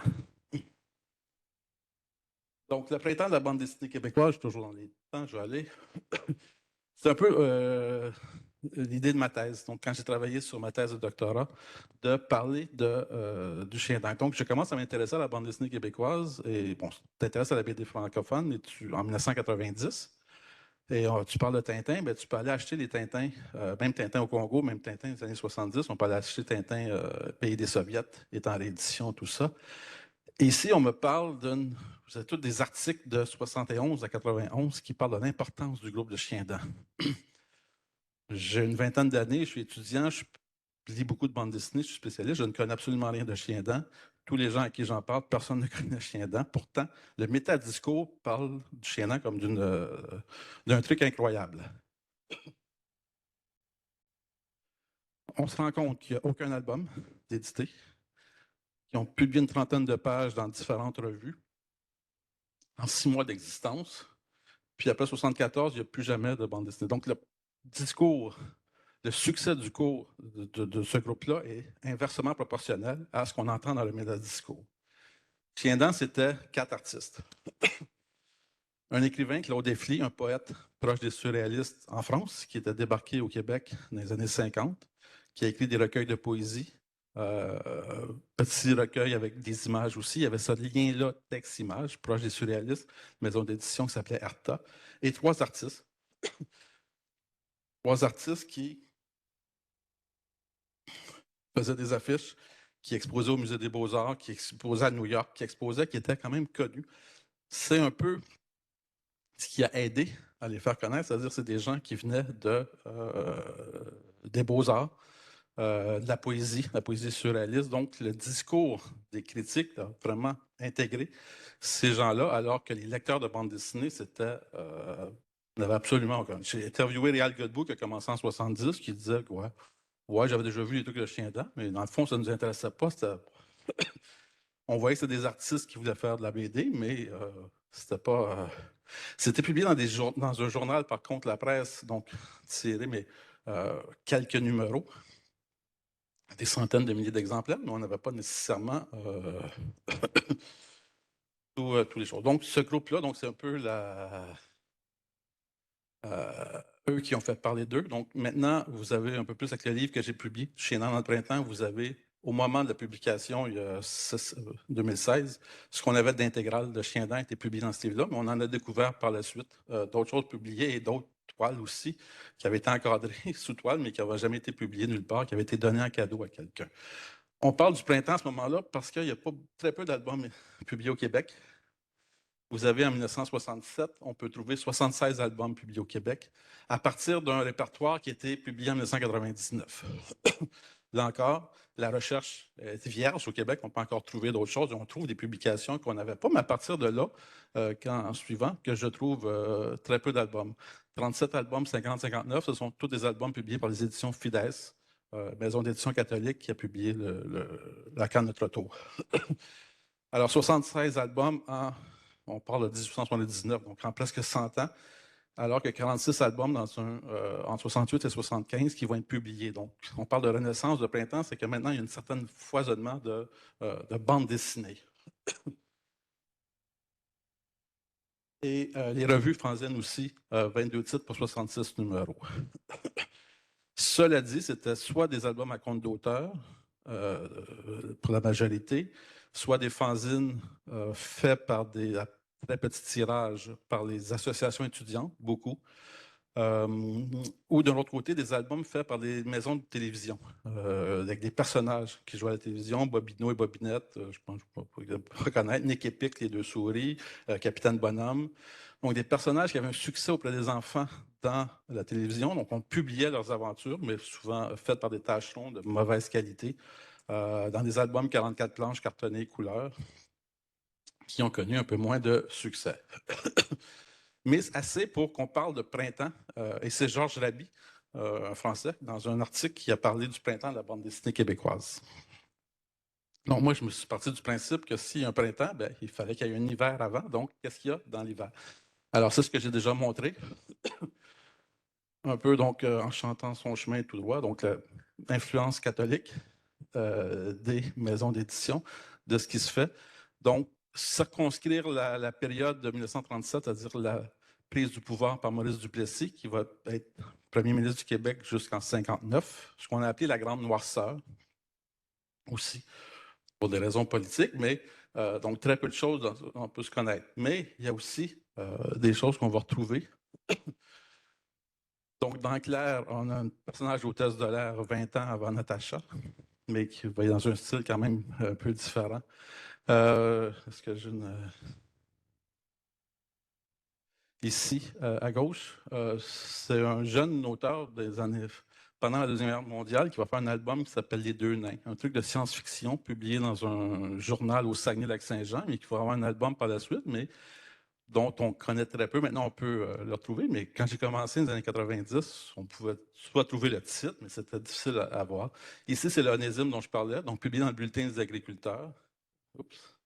Donc, le printemps de la bande dessinée québécoise, je suis toujours dans les temps, je vais aller. C'est un peu l'idée de ma thèse. Donc, quand j'ai travaillé sur ma thèse de doctorat, de parler du chien d'Inde. Donc, je commence à m'intéresser à la bande dessinée québécoise. Et bon, tu t'intéresses à la BD francophone en 1990. Et tu parles de Tintin, ben, tu peux aller acheter les Tintins, même Tintin au Congo, même Tintin des années 70. On peut aller acheter Tintin Pays des Soviets, étant en réédition, tout ça. Et ici, on me parle vous avez tous des articles de 71 à 91 qui parlent de l'importance du groupe de chiens dents. J'ai une vingtaine d'années, je suis étudiant, je lis beaucoup de bandes dessinées, je suis spécialiste, je ne connais absolument rien de chien dents. Tous les gens à qui j'en parle, personne ne connaît chien dents. Pourtant, le métadiscours parle du chien dent comme d'un truc incroyable. On se rend compte qu'il n'y a aucun album d'édité, qui ont publié une trentaine de pages dans différentes revues en 6 mois d'existence. Puis après 74, il n'y a plus jamais de bande dessinée. Donc, le succès du cours de ce groupe-là est inversement proportionnel à ce qu'on entend dans le métadiscours. Chien dent, c'était 4 artistes. Un écrivain, Claude Effly, un poète proche des surréalistes en France, qui était débarqué au Québec dans les années 50, qui a écrit des recueils de poésie, petits recueils avec des images aussi. Il y avait ce lien-là, texte-image, proche des surréalistes, maison d'édition qui s'appelait Arta, et 3 artistes. 3 artistes qui faisaient des affiches, qui exposaient au Musée des Beaux-Arts, qui exposaient à New York, qui étaient quand même connus. C'est un peu ce qui a aidé à les faire connaître, c'est-à-dire c'est des gens qui venaient des beaux-arts, de la poésie surréaliste. Donc, le discours des critiques a vraiment intégré ces gens-là, alors que les lecteurs de bande dessinée, n'avaient absolument aucun. J'ai interviewé Réal Godbout, qui a commencé en 70, qui disait que ouais, j'avais déjà vu les trucs de chien dent, mais dans le fond, ça ne nous intéressait pas. On voyait que c'était des artistes qui voulaient faire de la BD, mais c'était pas. C'était publié dans un journal, par contre, la presse, donc tiré, mais quelques numéros, des centaines de milliers d'exemplaires, mais on n'avait pas nécessairement tous les choses. Donc, ce groupe-là, c'est un peu eux qui ont fait parler d'eux. Donc, maintenant, vous avez un peu plus avec le livre que j'ai publié, Chien dans le printemps, vous avez, au moment de la publication, il y a 2016, ce qu'on avait d'intégrale de Chien dent a été publié dans ce livre-là, mais on en a découvert par la suite d'autres choses publiées et d'autres toiles aussi, qui avaient été encadrées sous toile, mais qui n'avaient jamais été publiées nulle part, qui avaient été données en cadeau à quelqu'un. On parle du printemps à ce moment-là parce qu'il y a très peu d'albums publiés au Québec. Vous avez en 1967, on peut trouver 76 albums publiés au Québec à partir d'un répertoire qui a été publié en 1999. Là encore, la recherche est vierge au Québec, on peut encore trouver d'autres choses. On trouve des publications qu'on n'avait pas, mais à partir de là, en suivant, que je trouve très peu d'albums. 37 albums, 50-59, ce sont tous des albums publiés par les éditions Fides, maison d'édition catholique qui a publié La Canne Notre Tour. Alors, 76 albums on parle de 1879, donc en presque 100 ans, alors que 46 albums entre 68 et 75 qui vont être publiés. Donc, on parle de renaissance, de printemps, c'est que maintenant, il y a un certain foisonnement de bandes dessinées. Et les revues fanzines aussi, 22 titres pour 66 numéros. Cela dit, c'était soit des albums à compte d'auteur, pour la majorité, soit des fanzines faits par à très petits tirages par les associations étudiantes, beaucoup, ou de l'autre côté, des albums faits par des maisons de télévision, avec des personnages qui jouent à la télévision, Bobino et Bobinette, je pense que vous pouvez reconnaître, Nick et Pic, les deux souris, Capitaine Bonhomme. Donc, des personnages qui avaient un succès auprès des enfants dans la télévision. Donc, on publiait leurs aventures, mais souvent faites par des tâcherons de mauvaise qualité, dans des albums 44 planches cartonnées couleurs, qui ont connu un peu moins de succès. Mais assez pour qu'on parle de printemps. Et c'est Georges Raby, un Français, dans un article qui a parlé du printemps de la bande dessinée québécoise. Donc, moi, je me suis parti du principe que s'il y a un printemps, ben, il fallait qu'il y ait un hiver avant. Donc, qu'est-ce qu'il y a dans l'hiver? Alors, c'est ce que j'ai déjà montré. Un peu, donc, en chantant son chemin tout droit. Donc, l'influence catholique des maisons d'édition, de ce qui se fait. Donc, circonscrire la période de 1937, c'est-à-dire la prise du pouvoir par Maurice Duplessis, qui va être premier ministre du Québec jusqu'en 1959, ce qu'on a appelé la Grande Noirceur, aussi, pour des raisons politiques, mais donc très peu de choses dont on peut se connaître. Mais il y a aussi des choses qu'on va retrouver. Donc, dans Claire, on a un personnage hôtesse de l'air 20 ans avant Natacha, mais qui va être dans un style quand même un peu différent. Est-ce que j'ai une... Ici, à gauche, c'est un jeune auteur des années pendant la Deuxième Guerre mondiale qui va faire un album qui s'appelle Les Deux Nains, un truc de science-fiction publié dans un journal au Saguenay-Lac-Saint-Jean, mais qui va avoir un album par la suite, mais dont on connaît très peu. Maintenant, on peut le retrouver, mais quand j'ai commencé dans les années 90, on pouvait soit trouver le titre, mais c'était difficile à voir. Ici, c'est l'Onésime dont je parlais, donc publié dans le Bulletin des agriculteurs. Oups.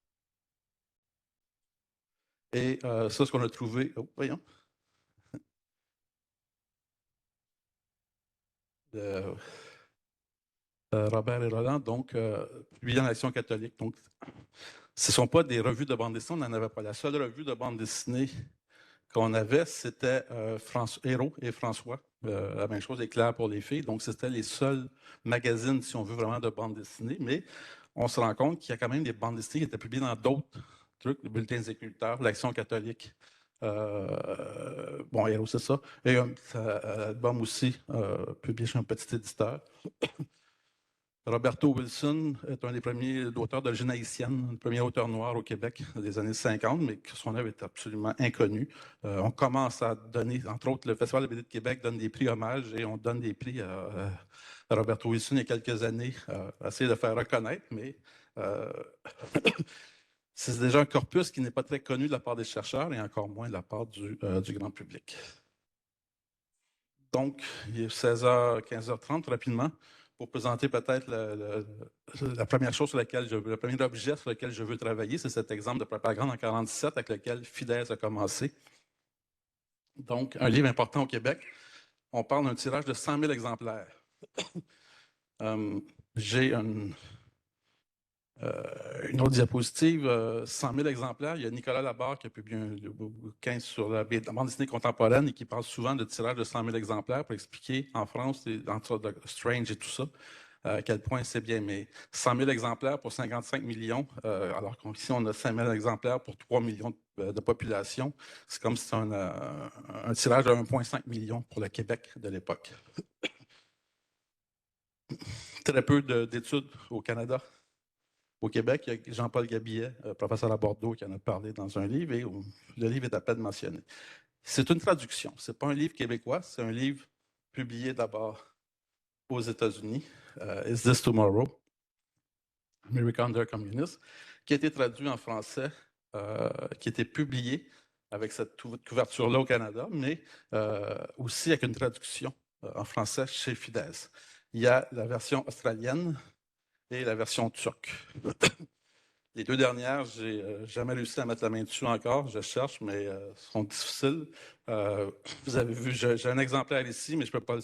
Et ça, ce qu'on a trouvé... Oh, voyons. Robert et Roland, donc, publié dans l'Action catholique. Donc, ce ne sont pas des revues de bande dessinée, on n'en avait pas. La seule revue de bande dessinée qu'on avait, c'était Héros et François. La même chose est claire pour les filles. Donc, c'était les seuls magazines, si on veut vraiment, de bande dessinée. Mais on se rend compte qu'il y a quand même des bandes dessinées qui étaient publiées dans d'autres trucs, le Bulletin des agriculteurs, l'Action catholique. Bon, Héros, c'est ça. Et un album aussi, publié chez un petit éditeur. Roberto Wilson est un des premiers auteurs d'origine haïtienne, le premier auteur noir au Québec des années 50, mais son œuvre est absolument inconnue. On commence à donner, entre autres, le Festival de BD de Québec donne des prix hommages et on donne des prix à Roberto Wilson il y a quelques années, essayer de faire reconnaître, mais c'est déjà un corpus qui n'est pas très connu de la part des chercheurs et encore moins de la part du grand public. Donc, il est 16h, 15h30 rapidement pour présenter peut-être la première chose sur laquelle le premier objet sur lequel je veux travailler, c'est cet exemple de propagande en 1947 avec lequel Fidesz a commencé. Donc, un livre important au Québec. On parle d'un tirage de 100 000 exemplaires. J'ai une autre diapositive, 100 000 exemplaires. Il y a Nicolas Labarre qui a publié un bouquin sur la bande dessinée contemporaine et qui parle souvent de tirage de 100 000 exemplaires pour expliquer en France, entre autres Strange et tout ça, à quel point c'est bien. Mais 100 000 exemplaires pour 55 millions, alors qu'ici on a 5 000 exemplaires pour 3 millions de population. C'est comme si c'était un tirage de 1,5 million pour le Québec de l'époque. Très peu d'études au Canada. Au Québec, il y a Jean-Paul Gabillet, professeur à Bordeaux, qui en a parlé dans un livre, et le livre est à peine mentionné. C'est une traduction. Ce n'est pas un livre québécois, c'est un livre publié d'abord aux États-Unis, Is This Tomorrow? America Under Communist, qui a été traduit en français, qui a été publié avec cette couverture-là au Canada, mais aussi avec une traduction en français chez Fidesz. Il y a la version australienne et la version turque. Les deux dernières, j'ai jamais réussi à mettre la main dessus encore. Je cherche, mais sont difficiles. Vous avez vu, j'ai un exemplaire ici, mais je peux pas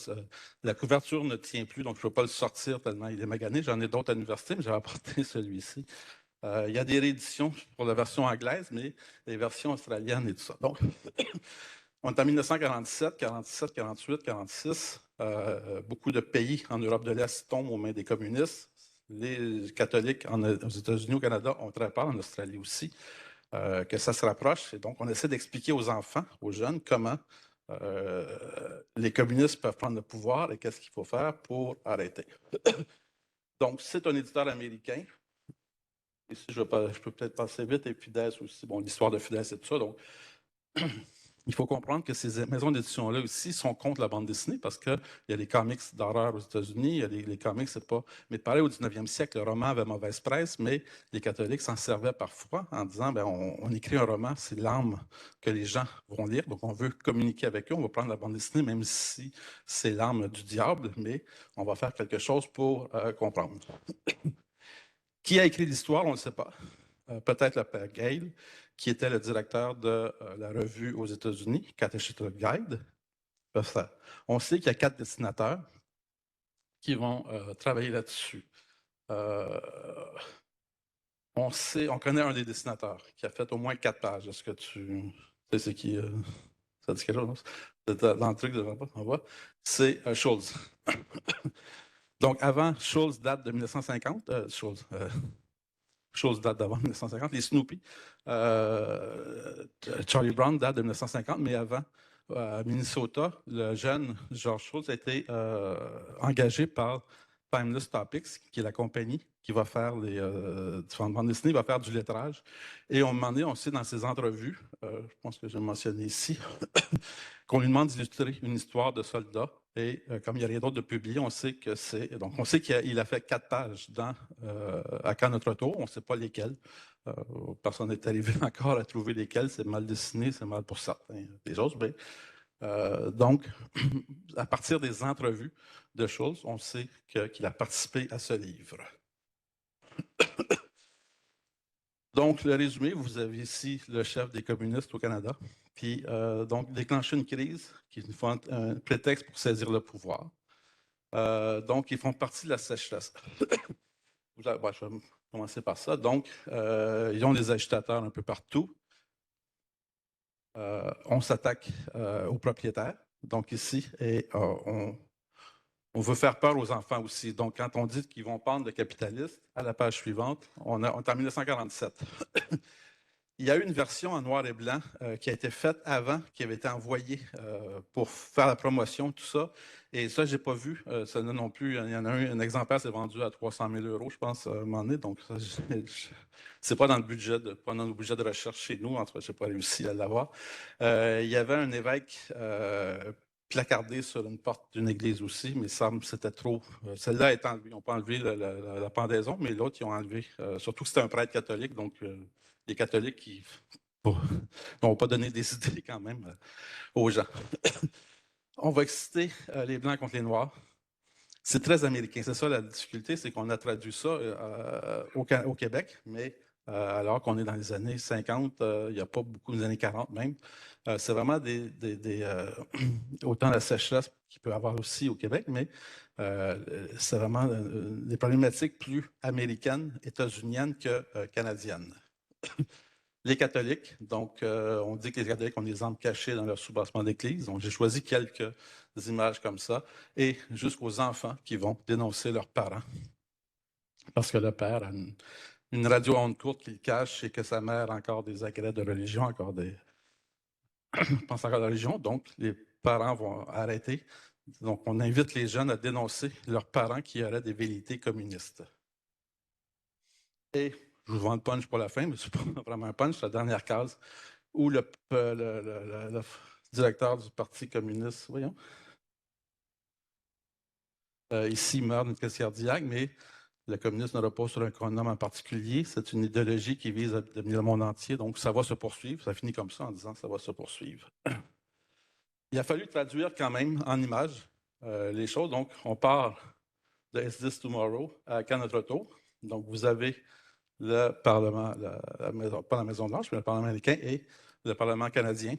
la couverture ne tient plus, donc je ne peux pas le sortir tellement il est magané. J'en ai d'autres à l'université, mais j'avais apporté celui-ci. Il y a des rééditions pour la version anglaise, mais les versions australiennes et tout ça. Donc, on est en 1947, 47, 48, 46. Beaucoup de pays en Europe de l'Est tombent aux mains des communistes. les catholiques aux États-Unis, au Canada, ont très peur, en Australie aussi, que ça se rapproche. Et donc, on essaie d'expliquer aux enfants, aux jeunes, comment les communistes peuvent prendre le pouvoir et qu'est-ce qu'il faut faire pour arrêter. Donc, c'est un éditeur américain. Ici, je peux peut-être passer vite, et Fidesz aussi. Bon, l'histoire de Fidesz et tout ça. Donc, il faut comprendre que ces maisons d'édition-là aussi sont contre la bande dessinée parce qu'il y a les comics d'horreur aux États-Unis, il y a les comics, c'est pas. Mais pareil, au 19e siècle, le roman avait mauvaise presse, mais les catholiques s'en servaient parfois en disant ben, on écrit un roman, c'est l'âme que les gens vont lire, donc on veut communiquer avec eux, on va prendre la bande dessinée, même si c'est l'âme du diable, mais on va faire quelque chose pour comprendre. Qui a écrit l'histoire, on ne le sait pas. Peut-être le père Gale, qui était le directeur de la revue aux États-Unis, Catechistic Guide. On sait qu'il y a 4 dessinateurs qui vont travailler là-dessus. On connaît un des dessinateurs qui a fait au moins 4 pages. Est-ce que tu sais c'est qui? Ça dit quelque chose? C'est dans le truc devant on voit. C'est Schulz. Donc, avant, Schulz date de 1950. Schulz date d'avant 1950. Les Snoopy. Charlie Brown date de 1950, mais avant, à Minnesota, le jeune George Schulz a été engagé par Timeless Topics, qui est la compagnie qui va faire les différentes bandes dessinées, va faire du lettrage. Et on demandait, on sait dans ses entrevues, je pense que j'ai mentionné ici, qu'on lui demande d'illustrer une histoire de soldat. Et comme il n'y a rien d'autre de publié, on sait que c'est. Donc, on sait qu'il a fait 4 pages dans À quand notre tour. On ne sait pas lesquelles. Personne n'est arrivé encore à trouver lesquelles. C'est mal dessiné, c'est mal pour certains des autres. Mais, donc, à partir des entrevues de Schulz, on sait qu'il a participé à ce livre. Donc, le résumé, vous avez ici le chef des communistes au Canada, puis donc déclencher une crise qui nous font un prétexte pour saisir le pouvoir. Donc, ils font partie de la sécheresse. Je vais commencer par ça. Donc, ils ont des agitateurs un peu partout. On s'attaque aux propriétaires. Donc, ici, et on veut faire peur aux enfants aussi. Donc, quand on dit qu'ils vont pendre le capitaliste, à la page suivante, on est en 1947. Il y a eu une version en noir et blanc qui a été faite avant, qui avait été envoyée pour faire la promotion, tout ça. Et ça, je n'ai pas vu. Ça non plus. Il y en a un exemplaire, c'est vendu à 300 000 €, je pense, à un moment donné. Donc, c'est pas dans le budget de recherche chez nous. En tout cas, je n'ai pas réussi à l'avoir. Il y avait un évêque placardé sur une porte d'une église aussi, mais ça, c'était trop. Celle-là a été enlevée. Ils n'ont pas enlevé la pendaison, mais l'autre, ils ont enlevé. Surtout que c'était un prêtre catholique, donc les catholiques qui n'ont pas donné des idées quand même aux gens. On va exciter les Blancs contre les Noirs. C'est très américain. C'est ça la difficulté, c'est qu'on a traduit ça au Québec, mais alors qu'on est dans les années 50, il n'y a pas beaucoup des années 40 même. C'est vraiment autant la sécheresse qu'il peut y avoir aussi au Québec, mais c'est vraiment des problématiques plus américaines, états-uniennes que canadiennes. Les catholiques, donc on dit que les catholiques ont des armes cachées dans leur soubassement d'église. Donc j'ai choisi quelques images comme ça, et jusqu'aux enfants qui vont dénoncer leurs parents. Parce que le père a une radio onde courte qu'il cache et que sa mère a encore des agrès de religion, pense encore à la religion, donc les parents vont arrêter. Donc on invite les jeunes à dénoncer leurs parents qui auraient des velléités communistes. Et je vous vends le punch pour la fin, mais ce n'est pas vraiment un punch, la dernière case, où le directeur du Parti communiste, voyons, ici meurt d'une crise cardiaque, mais le communisme ne repose sur un chronome en particulier. C'est une idéologie qui vise à devenir le monde entier, donc ça va se poursuivre. Ça finit comme ça en disant ça va se poursuivre. Il a fallu traduire quand même en images les choses. Donc, on part de Is This Tomorrow à Quand notre tour. Donc, vous avez le Parlement, pas la Maison-Blanche, mais le Parlement américain et le Parlement canadien.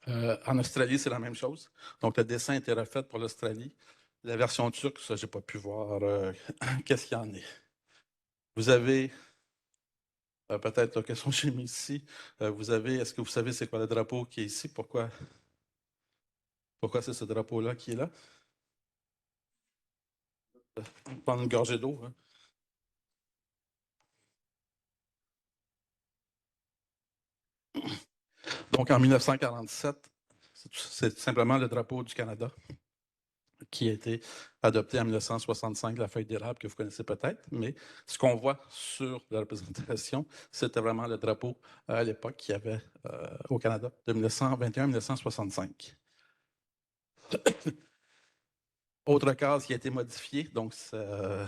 En Australie, c'est la même chose. Donc, le dessin a été refait pour l'Australie. La version turque, ça, je n'ai pas pu voir qu'est-ce qu'il y en est. Vous avez, peut-être la question que j'ai mis ici, est-ce que vous savez c'est quoi le drapeau qui est ici? Pourquoi c'est ce drapeau-là qui est là? Prendre une gorgée d'eau. Hein. Donc, en 1947, c'est simplement le drapeau du Canada qui a été adopté en 1965, la feuille d'érable que vous connaissez peut-être, mais ce qu'on voit sur la représentation, c'était vraiment le drapeau à l'époque qu'il y avait au Canada de 1921 à 1965. Autre case qui a été modifiée, donc ce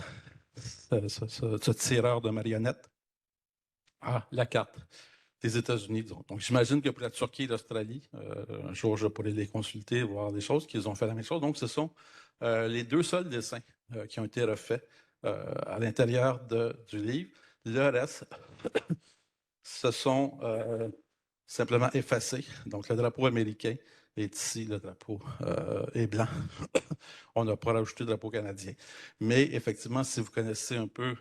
tireur de marionnettes. Ah, la carte des États-Unis, disons. Donc, j'imagine que pour la Turquie et l'Australie, un jour, je pourrais les consulter, voir des choses, qu'ils ont fait la même chose. Donc, ce sont les deux seuls dessins qui ont été refaits à l'intérieur du livre. Le reste, se sont simplement effacés. Donc, le drapeau américain est ici, le drapeau est blanc. On n'a pas rajouté le drapeau canadien. Mais effectivement, si vous connaissez un peu,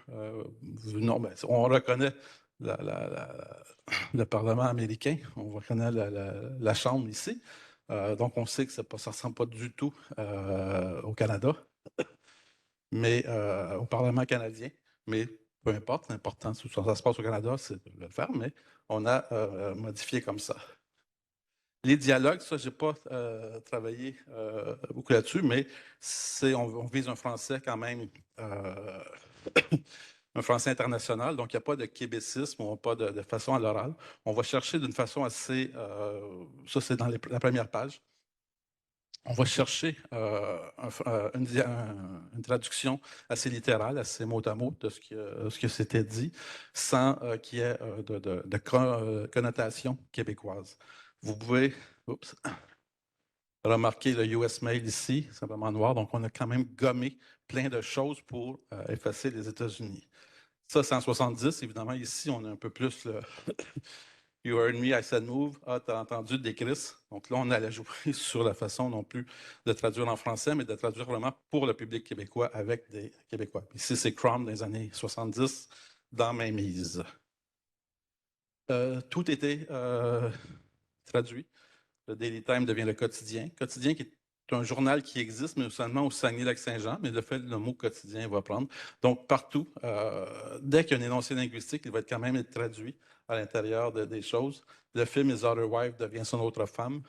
non, ben, on reconnaît le Parlement américain, on reconnaît la Chambre ici. Donc, on sait que ça ne ressemble pas du tout au Canada, mais au Parlement canadien. Mais peu importe, l'important, ça se passe au Canada, c'est de le faire, mais on a modifié comme ça. Les dialogues, ça, je n'ai pas travaillé beaucoup là-dessus, mais on vise un français quand même, un français international, donc il n'y a pas de québécisme, on n'a pas de façon à l'oral. On va chercher d'une façon assez, ça c'est dans la première page, on va chercher une traduction assez littérale, assez mot à mot de ce que c'était dit, sans qu'il y ait de connotation québécoise. Vous pouvez remarquer le US Mail ici, simplement noir, donc on a quand même gommé plein de choses pour effacer les États-Unis. Ça, c'est en 70. Évidemment, ici, on a un peu plus le You heard me, I said move. Ah, t'as entendu des Chris. Donc là, on allait jouer sur la façon non plus de traduire en français, mais de traduire vraiment pour le public québécois avec des Québécois. Ici, c'est Crum des années 70 dans Mainmise. Tout était traduit. Le Daily Time devient le quotidien. Quotidien qui est un journal qui existe, mais seulement au Saguenay-Lac-Saint-Jean, mais le mot quotidien va prendre. Donc, partout, dès qu'il y a un énoncé linguistique, il va quand même être traduit à l'intérieur des choses. Le film His Other Wife devient son autre femme.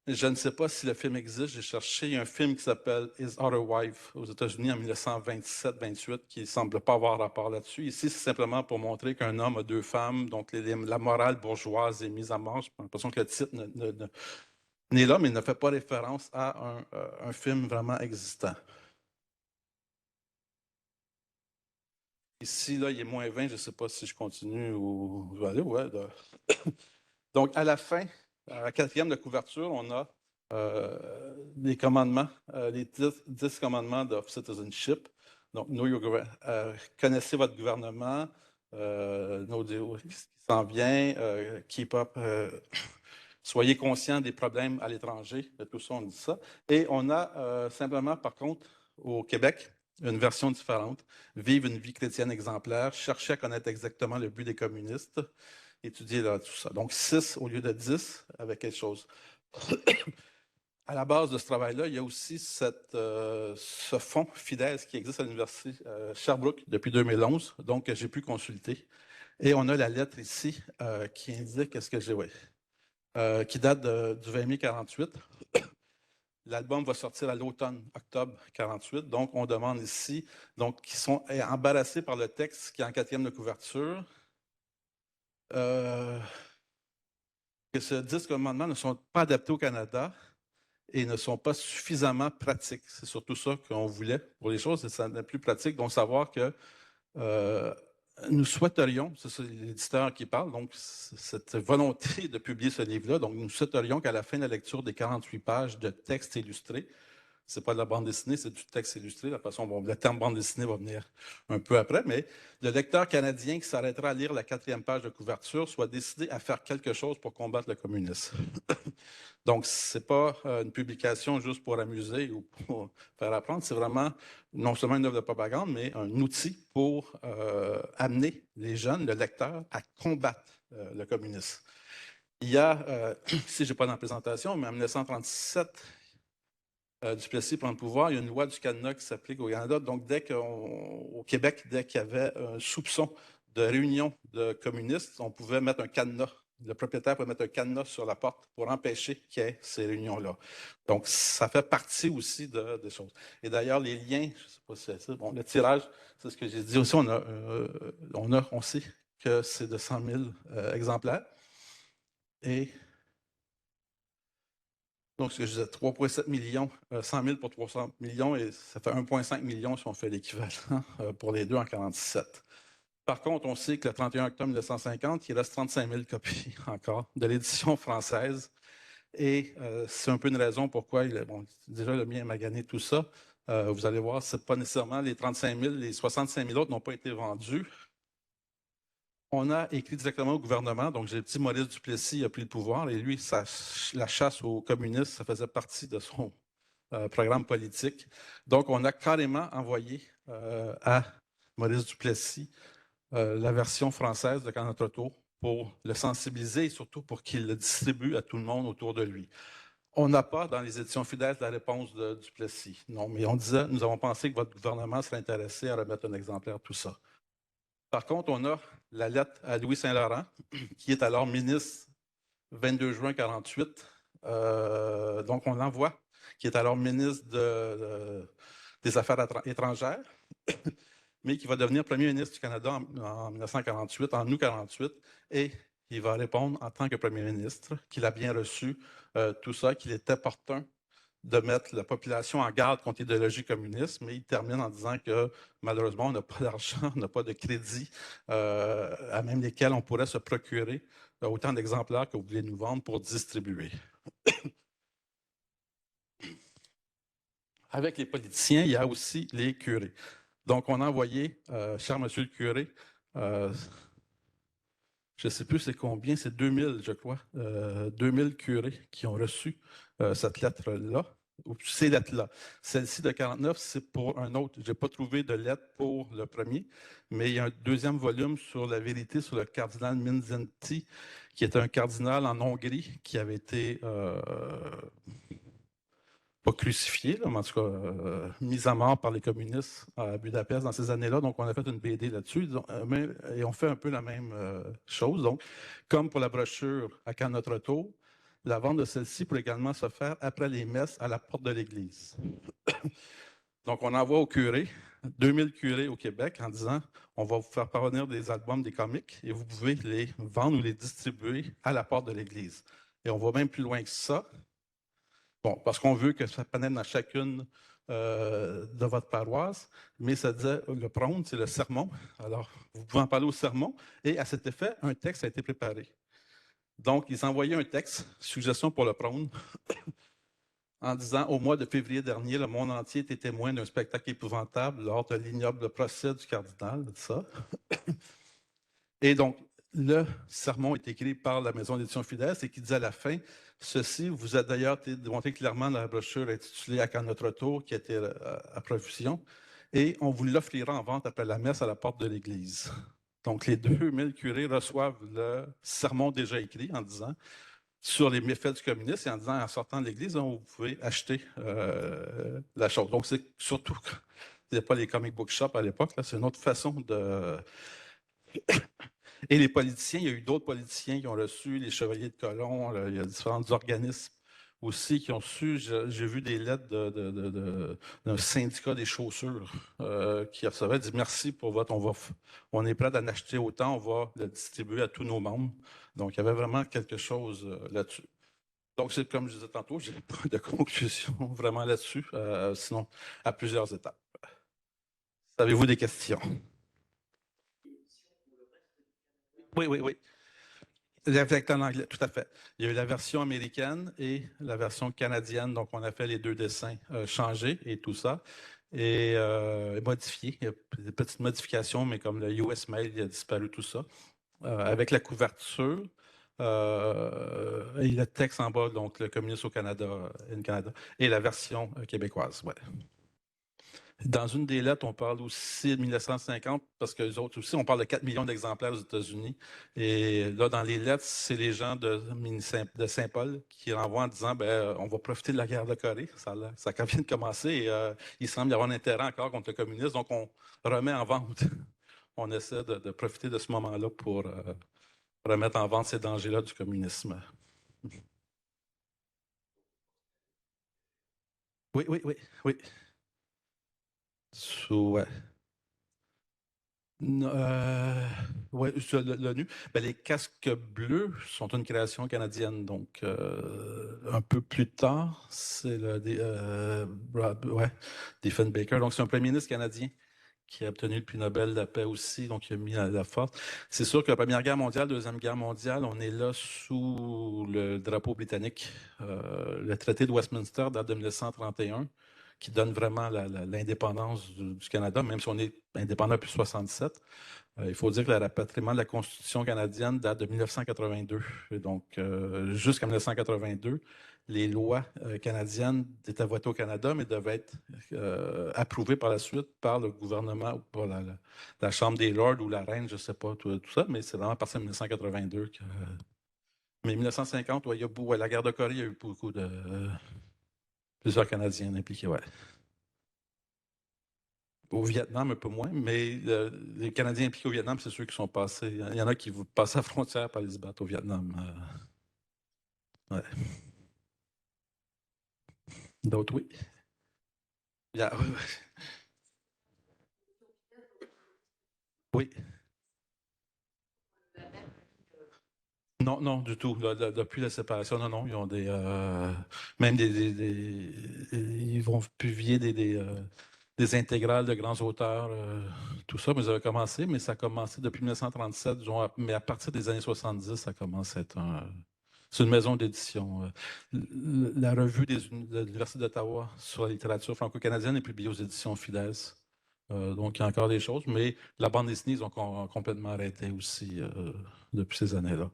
Je ne sais pas si le film existe. J'ai cherché un film qui s'appelle His Other Wife aux États-Unis en 1927-28 qui ne semble pas avoir rapport là-dessus. Ici, c'est simplement pour montrer qu'un homme a deux femmes, donc la morale bourgeoise est mise à mort. J'ai l'impression que le titre n'est là, mais il ne fait pas référence à un film vraiment existant. Ici, là, il est moins 20. Je ne sais pas si je continue ou je vais aller. Ouais, donc, à la fin, à la quatrième de couverture, on a les commandements, les 10 commandements of citizenship. Donc, connaissez votre gouvernement, ce qui s'en vient, keep up, soyez conscients des problèmes à l'étranger, de tout ça, on dit ça. Et on a simplement, par contre, au Québec, une version différente. Vivre une vie chrétienne exemplaire, chercher à connaître exactement le but des communistes, étudier là, tout ça. Donc 6 au lieu de 10 avec quelque chose. À la base de ce travail-là, il y a aussi ce fonds FIDES qui existe à l'Université Sherbrooke depuis 2011, donc j'ai pu consulter. Et on a la lettre ici qui indique ce que j'ai, qui date du 20 mai 48. L'album va sortir à l'automne, octobre 48. Donc, on demande ici, donc, qui sont embarrassés par le texte qui est en quatrième de couverture, que ce 10 commandements ne sont pas adaptés au Canada et ne sont pas suffisamment pratiques. C'est surtout ça qu'on voulait pour les choses, c'est n'est plus pratique. Donc, savoir que nous souhaiterions, c'est l'éditeur qui parle, donc cette volonté de publier ce livre-là, donc nous souhaiterions qu'à la fin de la lecture des 48 pages de texte illustré, c'est pas de la bande dessinée, c'est du texte illustré. De toute façon, le terme bande dessinée va venir un peu après, mais le lecteur canadien qui s'arrêtera à lire la quatrième page de couverture soit décidé à faire quelque chose pour combattre le communisme. Donc, ce n'est pas une publication juste pour amuser ou pour faire apprendre, c'est vraiment non seulement une œuvre de propagande, mais un outil pour amener les jeunes, le lecteur, à combattre le communisme. Il y a, ici, je n'ai pas dans la présentation, mais en 1937, Duplessis prend le pouvoir, il y a une loi du cadenas qui s'applique au Canada. Donc, au Québec, dès qu'il y avait un soupçon de réunion de communistes, on pouvait mettre un cadenas. Le propriétaire pouvait mettre un cadenas sur la porte pour empêcher qu'il y ait ces réunions-là. Donc, ça fait partie aussi des choses. Et d'ailleurs, les liens, je ne sais pas si c'est ça, bon, le tirage, c'est ce que j'ai dit aussi, on sait que c'est de 100 000 exemplaires. Et donc, ce que je disais, 3,7 millions, 100 000 pour 300 millions, et ça fait 1,5 million si on fait l'équivalent pour les deux en 1947. Par contre, on sait que le 31 octobre 1950, il reste 35 000 copies encore de l'édition française. Et c'est un peu une raison pourquoi, déjà le mien m'a gagné tout ça. Vous allez voir, ce n'est pas nécessairement les 35 000, les 65 000 autres n'ont pas été vendus. On a écrit directement au gouvernement, donc j'ai dit Maurice Duplessis a pris le pouvoir et lui, la chasse aux communistes, ça faisait partie de son programme politique. Donc, on a carrément envoyé à Maurice Duplessis la version française de Quand notre tour pour le sensibiliser et surtout pour qu'il le distribue à tout le monde autour de lui. On n'a pas dans les éditions fidèles la réponse de Duplessis. Non, mais on disait, nous avons pensé que votre gouvernement serait intéressé à remettre un exemplaire, tout ça. Par contre, on a la lettre à Louis Saint-Laurent, qui est alors ministre 22 juin 1948. Donc, on l'envoie, qui est alors ministre des Affaires étrangères, mais qui va devenir premier ministre du Canada en 1948, en août 1948, et il va répondre en tant que premier ministre qu'il a bien reçu tout ça, qu'il était opportun de mettre la population en garde contre l'idéologie communiste, mais il termine en disant que malheureusement, on n'a pas d'argent, on n'a pas de crédit, à même lesquels on pourrait se procurer autant d'exemplaires que vous voulez nous vendre pour distribuer. Avec les politiciens, il y a aussi les curés. Donc, on a envoyé, cher monsieur le curé, je ne sais plus c'est combien, c'est 2000, je crois, 2000 curés qui ont reçu cette lettre-là, ou ces lettres-là. Celle-ci de 49, c'est pour un autre. Je n'ai pas trouvé de lettre pour le premier, mais il y a un deuxième volume sur la vérité sur le cardinal Mindszenty, qui est un cardinal en Hongrie qui avait été pas crucifié, là, mais en tout cas mis à mort par les communistes à Budapest dans ces années-là. Donc, on a fait une BD là-dessus et on fait un peu la même chose. Donc, comme pour la brochure à Quand notre tour, la vente de celle-ci peut également se faire après les messes à la porte de l'église. Donc, on envoie aux curés, 2000 curés au Québec, en disant on va vous faire parvenir des albums, des comics, et vous pouvez les vendre ou les distribuer à la porte de l'église. Et on va même plus loin que ça. Bon, parce qu'on veut que ça pénètre dans chacune de votre paroisse, mais ça disait, le prône, c'est le sermon. Alors, vous pouvez en parler au sermon, et à cet effet, un texte a été préparé. Donc, ils envoyaient un texte, suggestion pour le prône, en disant, au mois de février dernier, le monde entier était témoin d'un spectacle épouvantable lors de l'ignoble procès du cardinal, ça. Et donc, le sermon est écrit par la Maison d'édition fidèle, et qui dit à la fin, ceci vous a d'ailleurs été démontré clairement dans la brochure intitulée À quand notre tour, qui a été à profusion, et on vous l'offrira en vente après la messe à la porte de l'église. Donc, les 2000 curés reçoivent le sermon déjà écrit en disant sur les méfaits du communisme et en disant en sortant de l'église, vous pouvez acheter la chose. Donc, c'est surtout, il n'y a pas les comic book shops à l'époque, c'est une autre façon de. Et les politiciens, il y a eu d'autres politiciens qui ont reçu, les chevaliers de colon, là, il y a différents organismes aussi qui ont reçu. J'ai vu des lettres d'un syndicat des chaussures qui recevait, dit merci pour votre, on est prêt d'en acheter autant, on va le distribuer à tous nos membres. Donc, il y avait vraiment quelque chose là-dessus. Donc, c'est comme je disais tantôt, je n'ai pas de conclusion vraiment là-dessus, sinon à plusieurs étapes. Avez-vous des questions? Oui, oui, oui. L'affect en anglais, tout à fait. Il y a eu la version américaine et la version canadienne. Donc, on a fait les deux dessins changés et tout ça. Et modifiés. Il y a des petites modifications, mais comme le US Mail, il a disparu tout ça. Avec la couverture et le texte en bas, donc le communiste au Canada, Canada, et la version québécoise. Ouais. Dans une des lettres, on parle aussi de 1950, parce que les autres aussi, on parle de 4 millions d'exemplaires aux États-Unis. Et là, dans les lettres, c'est les gens de Saint-Paul qui renvoient en disant on va profiter de la guerre de Corée. Ça vient de commencer et il semble y avoir un intérêt encore contre le communisme. Donc, on remet en vente. On essaie de profiter de ce moment-là pour remettre en vente ces dangers-là du communisme. Oui, oui, oui, oui. Ouais. Ouais, sur l'ONU. Ben, les casques bleus sont une création canadienne. Donc, un peu plus tard, c'est ouais, Diefenbaker. Donc, c'est un premier ministre canadien qui a obtenu le prix Nobel de la paix aussi, donc il a mis la force. C'est sûr que la Première Guerre mondiale, Deuxième Guerre mondiale, on est là sous le drapeau britannique. Le traité de Westminster date de 1931, qui donne vraiment l'indépendance du Canada, même si on est indépendant depuis 1967. Il faut dire que le rapatriement de la Constitution canadienne date de 1982. Et donc, jusqu'à 1982, les lois canadiennes étaient votées au Canada, mais devaient être approuvées par la suite par le gouvernement, ou par la Chambre des Lords ou la Reine, je ne sais pas, tout ça, mais c'est vraiment à partir de 1982 que. Mais 1950, ouais, la guerre de Corée, il y a eu beaucoup de. Plusieurs Canadiens impliqués, ouais. Au Vietnam, un peu moins, mais les Canadiens impliqués au Vietnam, c'est ceux qui sont passés. Il y en a qui passent la frontière pour aller se battre au Vietnam. Ouais. D'autres, oui. Oui. Oui. Non, non, du tout. Depuis la séparation, non, non. Ils ont même ils vont publier des intégrales de grands auteurs, tout ça. Mais ça a commencé, mais ça a commencé depuis 1937, mais à partir des années 70, ça commence à être c'est une maison d'édition. La revue de l'Université d'Ottawa sur la littérature franco-canadienne est publiée aux éditions Fides. Donc, il y a encore des choses, mais la bande dessinée, ils ont complètement arrêté aussi depuis ces années-là.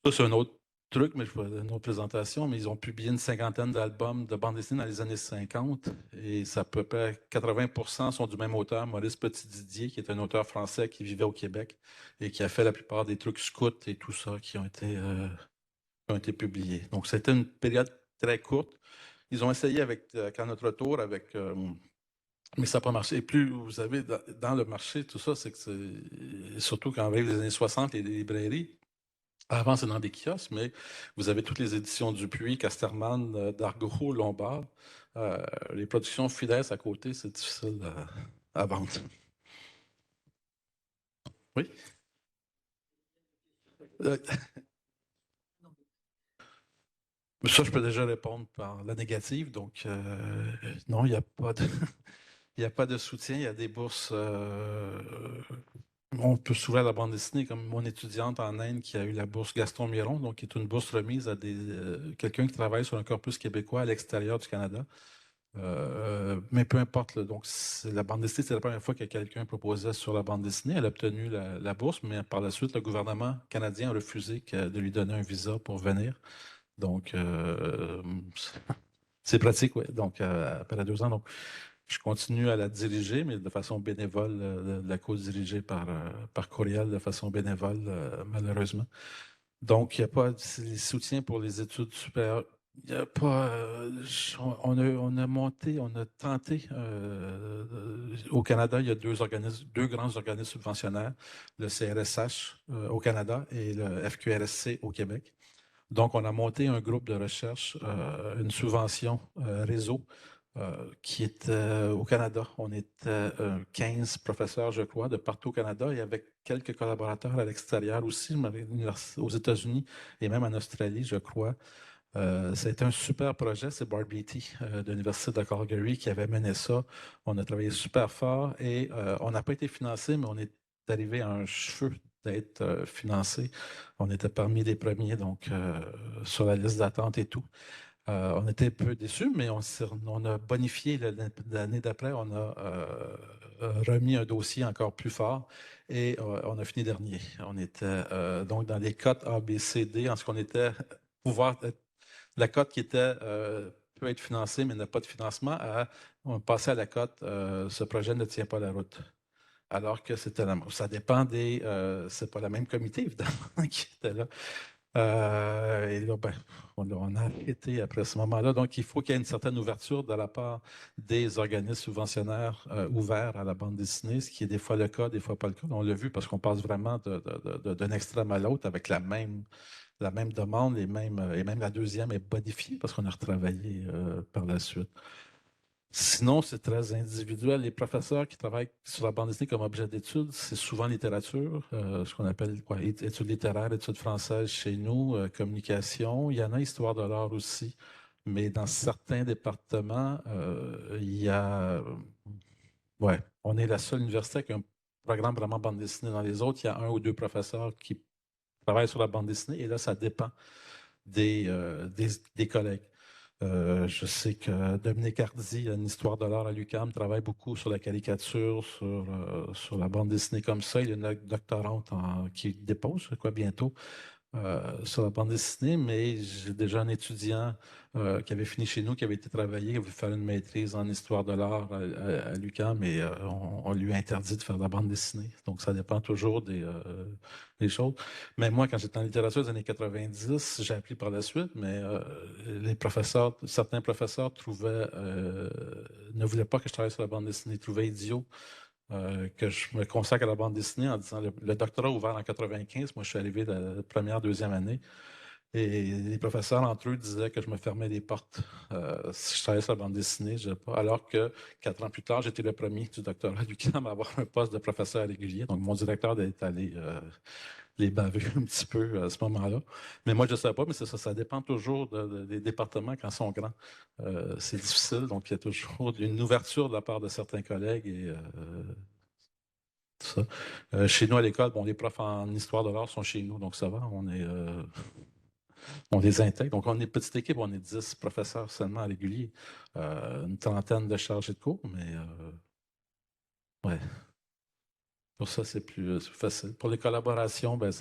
Ça, c'est un autre truc, mais je ferai une autre présentation, mais ils ont publié une cinquantaine d'albums de bande dessinée dans les années 50, et ça peut près 80% sont du même auteur, Maurice Petit-Didier, qui est un auteur français qui vivait au Québec et qui a fait la plupart des trucs scouts et tout ça qui ont été publiés. Donc, c'était une période très courte. Ils ont essayé qu'à notre retour, mais ça n'a pas marché. Et plus vous savez, dans le marché, tout ça, c'est que surtout quand arrive les années 60, les librairies, avant, c'est dans des kiosques, mais vous avez toutes les éditions Dupuis, Casterman, Dargaud, Lombard. Les productions Fides à côté, c'est difficile à vendre. Oui. Euh, Ça, je peux déjà répondre par la négative. Donc, non, il n'y a pas de. Il n'y a pas de soutien, il y a des bourses. On peut s'ouvrir à la bande dessinée, comme mon étudiante en Inde qui a eu la bourse Gaston Miron, donc qui est une bourse remise à quelqu'un qui travaille sur un corpus québécois à l'extérieur du Canada. Mais peu importe, là, donc la bande dessinée, c'est la première fois que quelqu'un proposait sur la bande dessinée. Elle a obtenu la bourse, mais par la suite, le gouvernement canadien a refusé de lui donner un visa pour venir. Donc, c'est pratique, oui. Donc, après 2 ans, donc, je continue à la diriger, mais de façon bénévole, la co-diriger par courriel de façon bénévole, malheureusement. Donc, il n'y a pas de soutien pour les études supérieures. Il n'y a pas. On a monté, on a tenté. Au Canada, il y a deux grands organismes subventionnaires, le CRSH au Canada et le FQRSC au Québec. Donc, on a monté un groupe de recherche, une subvention réseau qui est au Canada. On était 15 professeurs, je crois, de partout au Canada et avec quelques collaborateurs à l'extérieur aussi, aux États-Unis et même en Australie, je crois. C'était un super projet, c'est Bart Beatty de l'Université de Calgary qui avait mené ça. On a travaillé super fort et on n'a pas été financé, mais on est arrivé à un cheveu d'être financé. On était parmi les premiers, donc sur la liste d'attente et tout. On était un peu déçus, mais on a bonifié l'année d'après. On a remis un dossier encore plus fort et on a fini dernier. On était donc dans les cotes A, B, C, D, en ce qu'on était pouvoir être la cote qui était peut être financé, mais n'a pas de financement, à passer à la cote, ce projet ne tient pas la route. Alors que c'était ça dépend des. C'est pas le même comité, évidemment, qui était là. Et là, ben, on a arrêté après ce moment-là. Donc, il faut qu'il y ait une certaine ouverture de la part des organismes subventionnaires ouverts à la bande dessinée, ce qui est des fois le cas, des fois pas le cas. On l'a vu parce qu'on passe vraiment d'un extrême à l'autre avec la même demande, et même la deuxième est modifiée parce qu'on a retravaillé par la suite. Sinon, c'est très individuel. Les professeurs qui travaillent sur la bande dessinée comme objet d'étude, c'est souvent littérature, ce qu'on appelle quoi, études littéraires, études françaises chez nous, communication. Il y en a histoire de l'art aussi, mais dans certains départements, il y a... Ouais, on est la seule université avec un programme vraiment bande dessinée. Dans les autres, il y a un ou deux professeurs qui travaillent sur la bande dessinée, et là, ça dépend des collègues. Je sais que Dominique Hardy, une histoire de l'art à l'UQAM, travaille beaucoup sur la caricature, sur la bande dessinée comme ça. Il y a une doctorante qui dépose quoi, bientôt sur la bande dessinée, mais j'ai déjà un étudiant qui avait fini chez nous, qui avait été travaillé, qui voulait faire une maîtrise en histoire de l'art à l'UQAM, mais on lui a interdit de faire de la bande dessinée. Donc, ça dépend toujours des choses. Mais moi, quand j'étais en littérature des années 90, j'ai appris par la suite, mais certains professeurs ne voulaient pas que je travaille sur la bande dessinée, ils trouvaient idiot que je me consacre à la bande dessinée en disant le doctorat ouvert en 95, moi je suis arrivé la première, deuxième année, et les professeurs entre eux disaient que je me fermais les portes si je travaillais sur la bande dessinée, je sais pas, alors que 4 ans plus tard, j'étais le premier du doctorat du CAM à avoir un poste de professeur régulier. Donc mon directeur est allé les baver un petit peu à ce moment-là. Mais moi, je ne sais pas, mais c'est ça, ça dépend toujours des départements quand ils sont grands. C'est difficile, donc il y a toujours une ouverture de la part de certains collègues et tout ça. Chez nous à l'école, bon, les profs en histoire de l'art sont chez nous, donc ça va, on les intègre. Donc on est petite équipe, on est 10 professeurs seulement réguliers, une trentaine de chargés de cours, mais ouais. Pour ça, c'est plus facile. Pour les collaborations, ben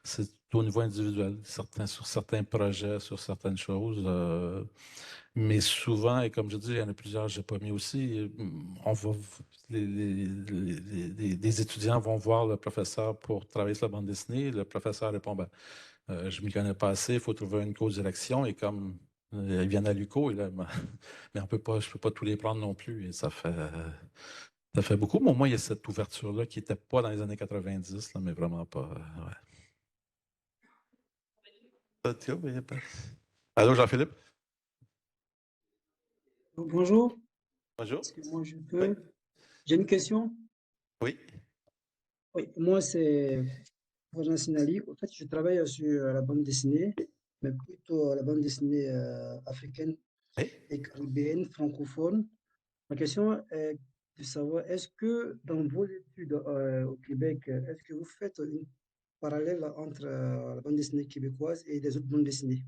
c'est au niveau individuel, sur certains projets, sur certaines choses. Mais souvent, et comme je dis, il y en a plusieurs, je n'ai pas mis aussi, on va, les étudiants vont voir le professeur pour travailler sur la bande dessinée. Le professeur répond, ben, je ne m'y connais pas assez, il faut trouver une co-direction. Et comme ils viennent à l'UQO, mais je ne peux pas tous les prendre non plus. Et ça fait beaucoup, mais au moins, il y a cette ouverture-là qui n'était pas dans les années 90, là, mais vraiment pas. Ouais. Allô, Jean-Philippe? Bonjour, Bonjour. est-ce que moi je Oui. peux? J'ai une question. Oui. Oui, moi c'est Roger Sinali. En fait, je travaille sur la bande dessinée, mais plutôt la bande dessinée africaine Oui. et caribéenne, francophone. Ma question est de savoir, est-ce que dans vos études au Québec, est-ce que vous faites une parallèle entre la bande dessinée québécoise et les autres bandes dessinées?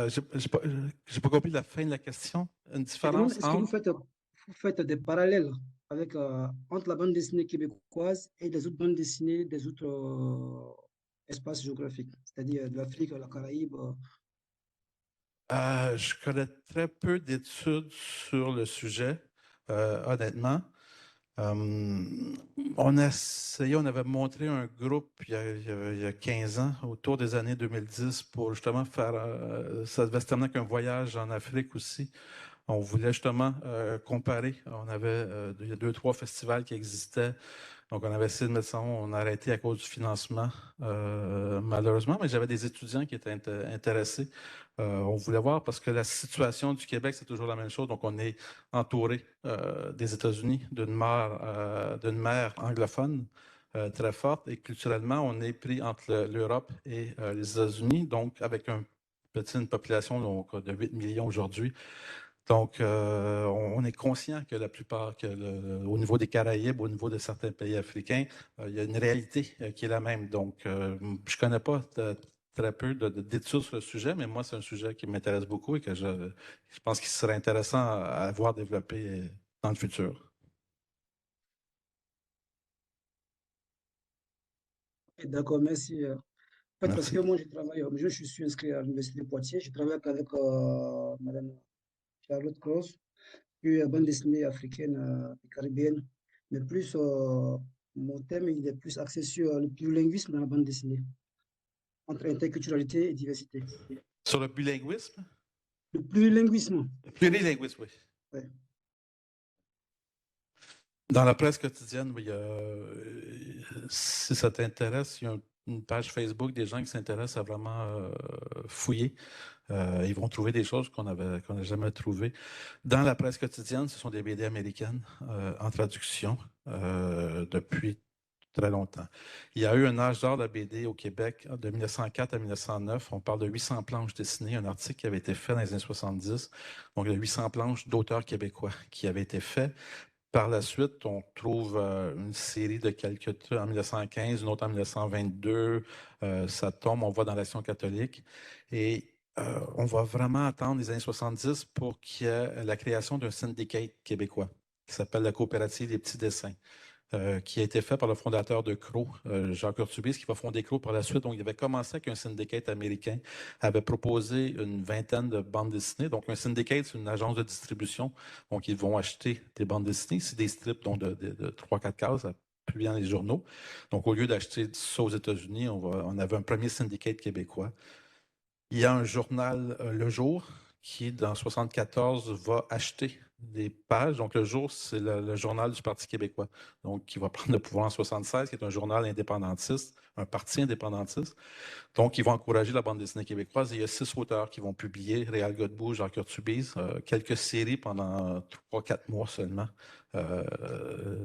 J'ai pas compris la fin de la question. Une Je demande, différence est-ce que entre. vous faites des parallèles avec, entre la bande dessinée québécoise et les autres bandes dessinées des autres espaces géographiques, c'est-à-dire de l'Afrique, la Caraïbe? Je connais très peu d'études sur le sujet, honnêtement. On a essayé, on avait montré un groupe il y a 15 ans, autour des années 2010, pour justement faire, ça devait se terminer avec un voyage en Afrique aussi. On voulait justement comparer. Il y a 2, 3 festivals qui existaient. Donc, on avait essayé de mettre ça, on a arrêté à cause du financement, malheureusement, mais j'avais des étudiants qui étaient intéressés. On voulait voir parce que la situation du Québec, c'est toujours la même chose. Donc, on est entouré des États-Unis d'une mer anglophone très forte, et culturellement, on est pris entre l'Europe et les États-Unis, donc avec une population donc, de 8 millions aujourd'hui. Donc, on est conscient que la plupart, au niveau des Caraïbes, au niveau de certains pays africains, il y a une réalité qui est la même. Donc, je ne connais pas très peu d'études sur le sujet, mais moi, c'est un sujet qui m'intéresse beaucoup et que je pense qu'il serait intéressant à voir développer dans le futur. D'accord, merci. En fait, parce Merci. que moi, je suis inscrit à l'Université de Poitiers, je travaille avec Madame Charlotte Cross, puis bande dessinée africaine et caribéenne. Mais plus, mon thème, il est plus axé sur le plurilinguisme dans la bande dessinée, entre interculturalité et diversité. Sur le bilinguisme? Le plurilinguisme, Plurilinguisme, oui. ouais. Dans la presse quotidienne, oui, si ça t'intéresse, il y a une page Facebook des gens qui s'intéressent à vraiment fouiller. Ils vont trouver des choses qu'on n'a jamais trouvées. Dans la presse quotidienne, ce sont des BD américaines en traduction depuis très longtemps. Il y a eu un âge d'or de la BD au Québec de 1904 à 1909. On parle de 800 planches dessinées, un article qui avait été fait dans les années 70. Donc, il y a 800 planches d'auteurs québécois qui avaient été faits. Par la suite, on trouve une série de quelques trucs en 1915, une autre en 1922. Ça tombe, on va dans l'Action catholique. Et on va vraiment attendre les années 70 pour qu'il y ait la création d'un syndicat québécois qui s'appelle la Coopérative des petits dessins. Qui a été fait par le fondateur de Crow, Jacques Urtubis, qui va fonder Crow par la suite. Donc, il avait commencé avec un syndicate américain, avait proposé une vingtaine de bandes dessinées. Donc, un syndicate, c'est une agence de distribution. Donc, ils vont acheter des bandes dessinées. C'est des strips donc de 3-4 cases, publiés dans les journaux. Donc, au lieu d'acheter ça aux États-Unis, on avait un premier syndicate québécois. Il y a un journal, Le Jour, qui, dans 1974, va acheter des pages. Donc, Le Jour, c'est le journal du Parti québécois, donc qui va prendre le pouvoir en 1976, qui est un journal indépendantiste, un parti indépendantiste. Donc, ils vont encourager la bande dessinée québécoise. Et il y a 6 auteurs qui vont publier, Réal Godbout, Jacques Urtubise, quelques séries pendant 3-4 mois seulement.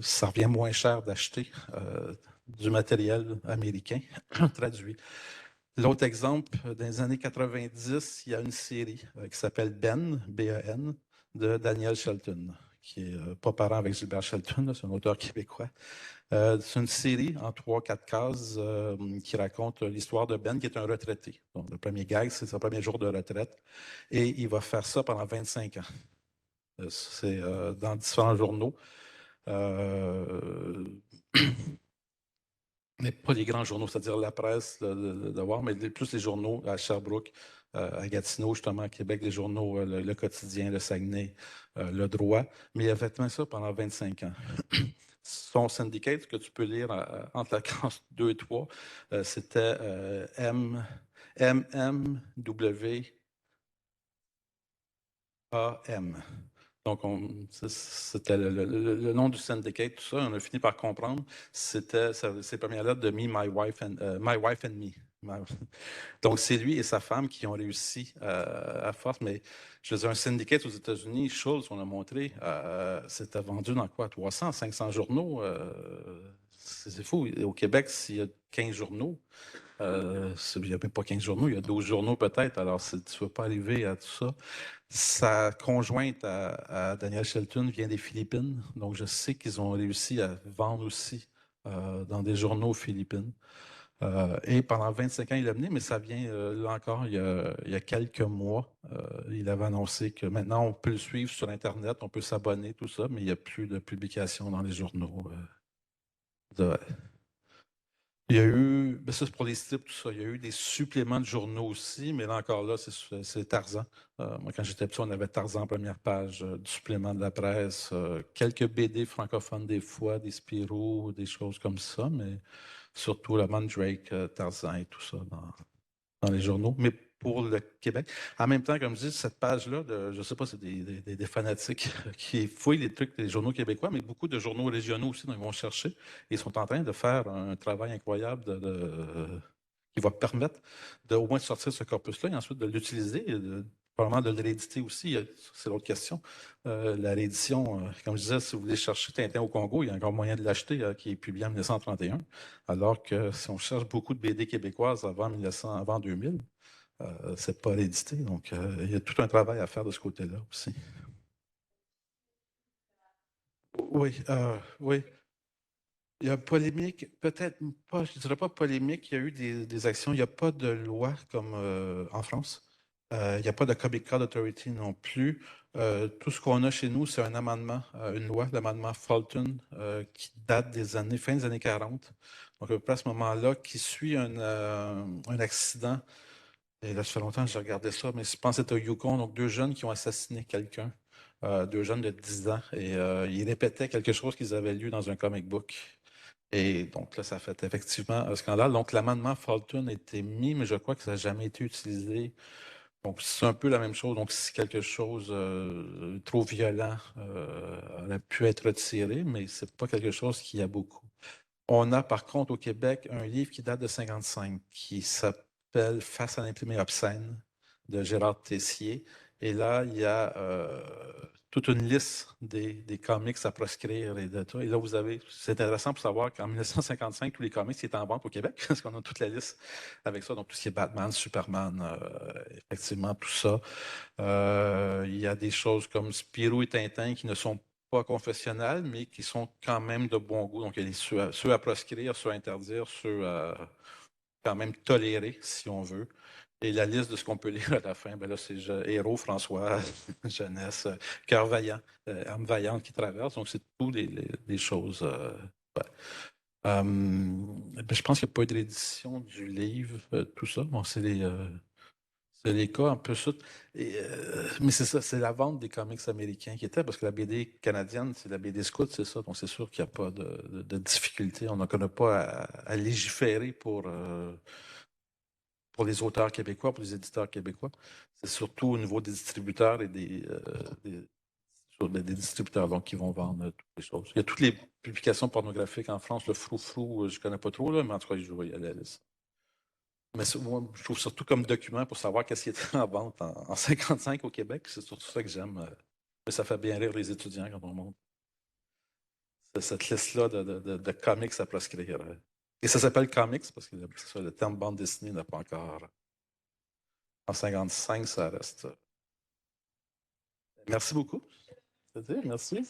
Ça revient moins cher d'acheter du matériel américain traduit. L'autre exemple, dans les années 90, il y a une série qui s'appelle Ben, B-E-N, de Daniel Shelton, qui n'est pas parent avec Gilbert Shelton, c'est un auteur québécois. C'est une série en 3-4 cases qui raconte l'histoire de Ben, qui est un retraité. Donc, le premier gag, c'est son premier jour de retraite. Et il va faire ça pendant 25 ans. C'est dans différents journaux. Mais pas les grands journaux, c'est-à-dire la presse, le Devoir, mais plus les journaux à Sherbrooke, à Gatineau, justement, à Québec, les journaux, le Quotidien, le Saguenay, le Droit. Mais il a fait ça pendant 25 ans. Son syndicate, que tu peux lire entre la case 2 et 3, c'était MMWAM. Donc, c'était le nom du syndicate, tout ça. On a fini par comprendre. C'était ses premières lettres de Me, My Wife and Me. Donc, c'est lui et sa femme qui ont réussi à force. Mais je veux dire, un syndicate aux États-Unis, Schultz, on a montré, c'était vendu dans quoi? 300, 500 journaux. C'est fou. Au Québec, s'il y a 15 journaux, il n'y a même pas 15 journaux, il y a 12 journaux peut-être. Alors, tu ne vas pas arriver à tout ça. Sa conjointe à Daniel Shelton vient des Philippines. Donc, je sais qu'ils ont réussi à vendre aussi dans des journaux aux Philippines. Et pendant 25 ans, il a mené, mais ça vient là encore, il y a quelques mois. Il avait annoncé que maintenant, on peut le suivre sur Internet, on peut s'abonner, tout ça, mais il n'y a plus de publications dans les journaux. Il y a eu, ça c'est pour les strips, tout ça. Il y a eu des suppléments de journaux aussi, mais là encore, là, c'est Tarzan. Moi, quand j'étais petit, on avait Tarzan en première page, du supplément de la presse, quelques BD francophones des fois, des Spirou, des choses comme ça, mais surtout la Mandrake, Tarzan et tout ça dans les journaux. Mais pour le Québec. En même temps, comme je dis, cette page-là, je ne sais pas, c'est des fanatiques qui fouillent les trucs des journaux québécois, mais beaucoup de journaux régionaux aussi, donc ils vont chercher. Et ils sont en train de faire un travail incroyable qui va permettre au moins de sortir ce corpus-là et ensuite de l'utiliser, probablement de le rééditer aussi. C'est l'autre question. La réédition, comme je disais, si vous voulez chercher Tintin au Congo, il y a encore moyen de l'acheter, qui est publié en 1931, alors que si on cherche beaucoup de BD québécoises avant 2000, c'est pas réédité. Donc, il y a tout un travail à faire de ce côté-là aussi. Oui, oui. Il y a polémique, peut-être pas, je ne dirais pas polémique, il y a eu des actions. Il n'y a pas de loi comme en France. Il n'y a pas de Comic Code Authority non plus. Tout ce qu'on a chez nous, c'est un amendement, une loi, l'amendement Fulton, qui date fin des années 40. Donc, à peu près à ce moment-là, qui suit un accident. Et là, ça fait longtemps que j'ai regardé ça, mais je pense que c'était au Yukon. Donc, deux jeunes qui ont assassiné quelqu'un, deux jeunes de 10 ans. Et ils répétaient quelque chose qu'ils avaient lu dans un comic book. Et donc là, ça fait effectivement un scandale. Donc, l'amendement Fulton a été mis, mais je crois que ça n'a jamais été utilisé. Donc, c'est un peu la même chose. Donc, si quelque chose trop violent aurait pu être retiré, mais c'est pas quelque chose qui a beaucoup. On a par contre au Québec un livre qui date de 55, qui s'appelle Face à l'imprimé obscène de Gérard Tessier. Et là, il y a toute une liste des comics à proscrire et de tout. Et là, c'est intéressant pour savoir qu'en 1955, tous les comics étaient en vente au Québec, parce qu'on a toute la liste avec ça. Donc, tout ce qui est Batman, Superman, effectivement, tout ça. Il y a des choses comme Spirou et Tintin qui ne sont pas confessionnels, mais qui sont quand même de bon goût. Donc, il y a ceux à proscrire, ceux à interdire, ceux à quand même tolérer, si on veut. Et la liste de ce qu'on peut lire à la fin, ben là, c'est Héros, François, Jeunesse, Cœur vaillant, Âme vaillante qui traverse. Donc, c'est toutes les choses. Ouais. Ben, je pense qu'il n'y a pas eu de réédition du livre, tout ça. Bon, c'est les cas un peu ça. Mais c'est ça, c'est la vente des comics américains qui était, parce que la BD canadienne, c'est la BD Scout, c'est ça. Donc, c'est sûr qu'il n'y a pas de difficulté. On n'en connaît pas à légiférer pour les auteurs québécois, pour les éditeurs québécois. C'est surtout au niveau des distributeurs et des distributeurs donc, qui vont vendre toutes les choses. Il y a toutes les publications pornographiques en France. Le frou-frou, je ne connais pas trop, là, mais en tout cas, je vais y aller à la liste. Mais moi, je trouve surtout comme document pour savoir qu'est-ce qui était en vente en 55 au Québec. C'est surtout ça que j'aime. Mais ça fait bien rire les étudiants quand on monte cette liste-là de comics à proscrire. Et ça s'appelle comics parce que le terme bande dessinée n'a pas encore. En 55, ça reste. Merci beaucoup. C'est-à-dire, merci.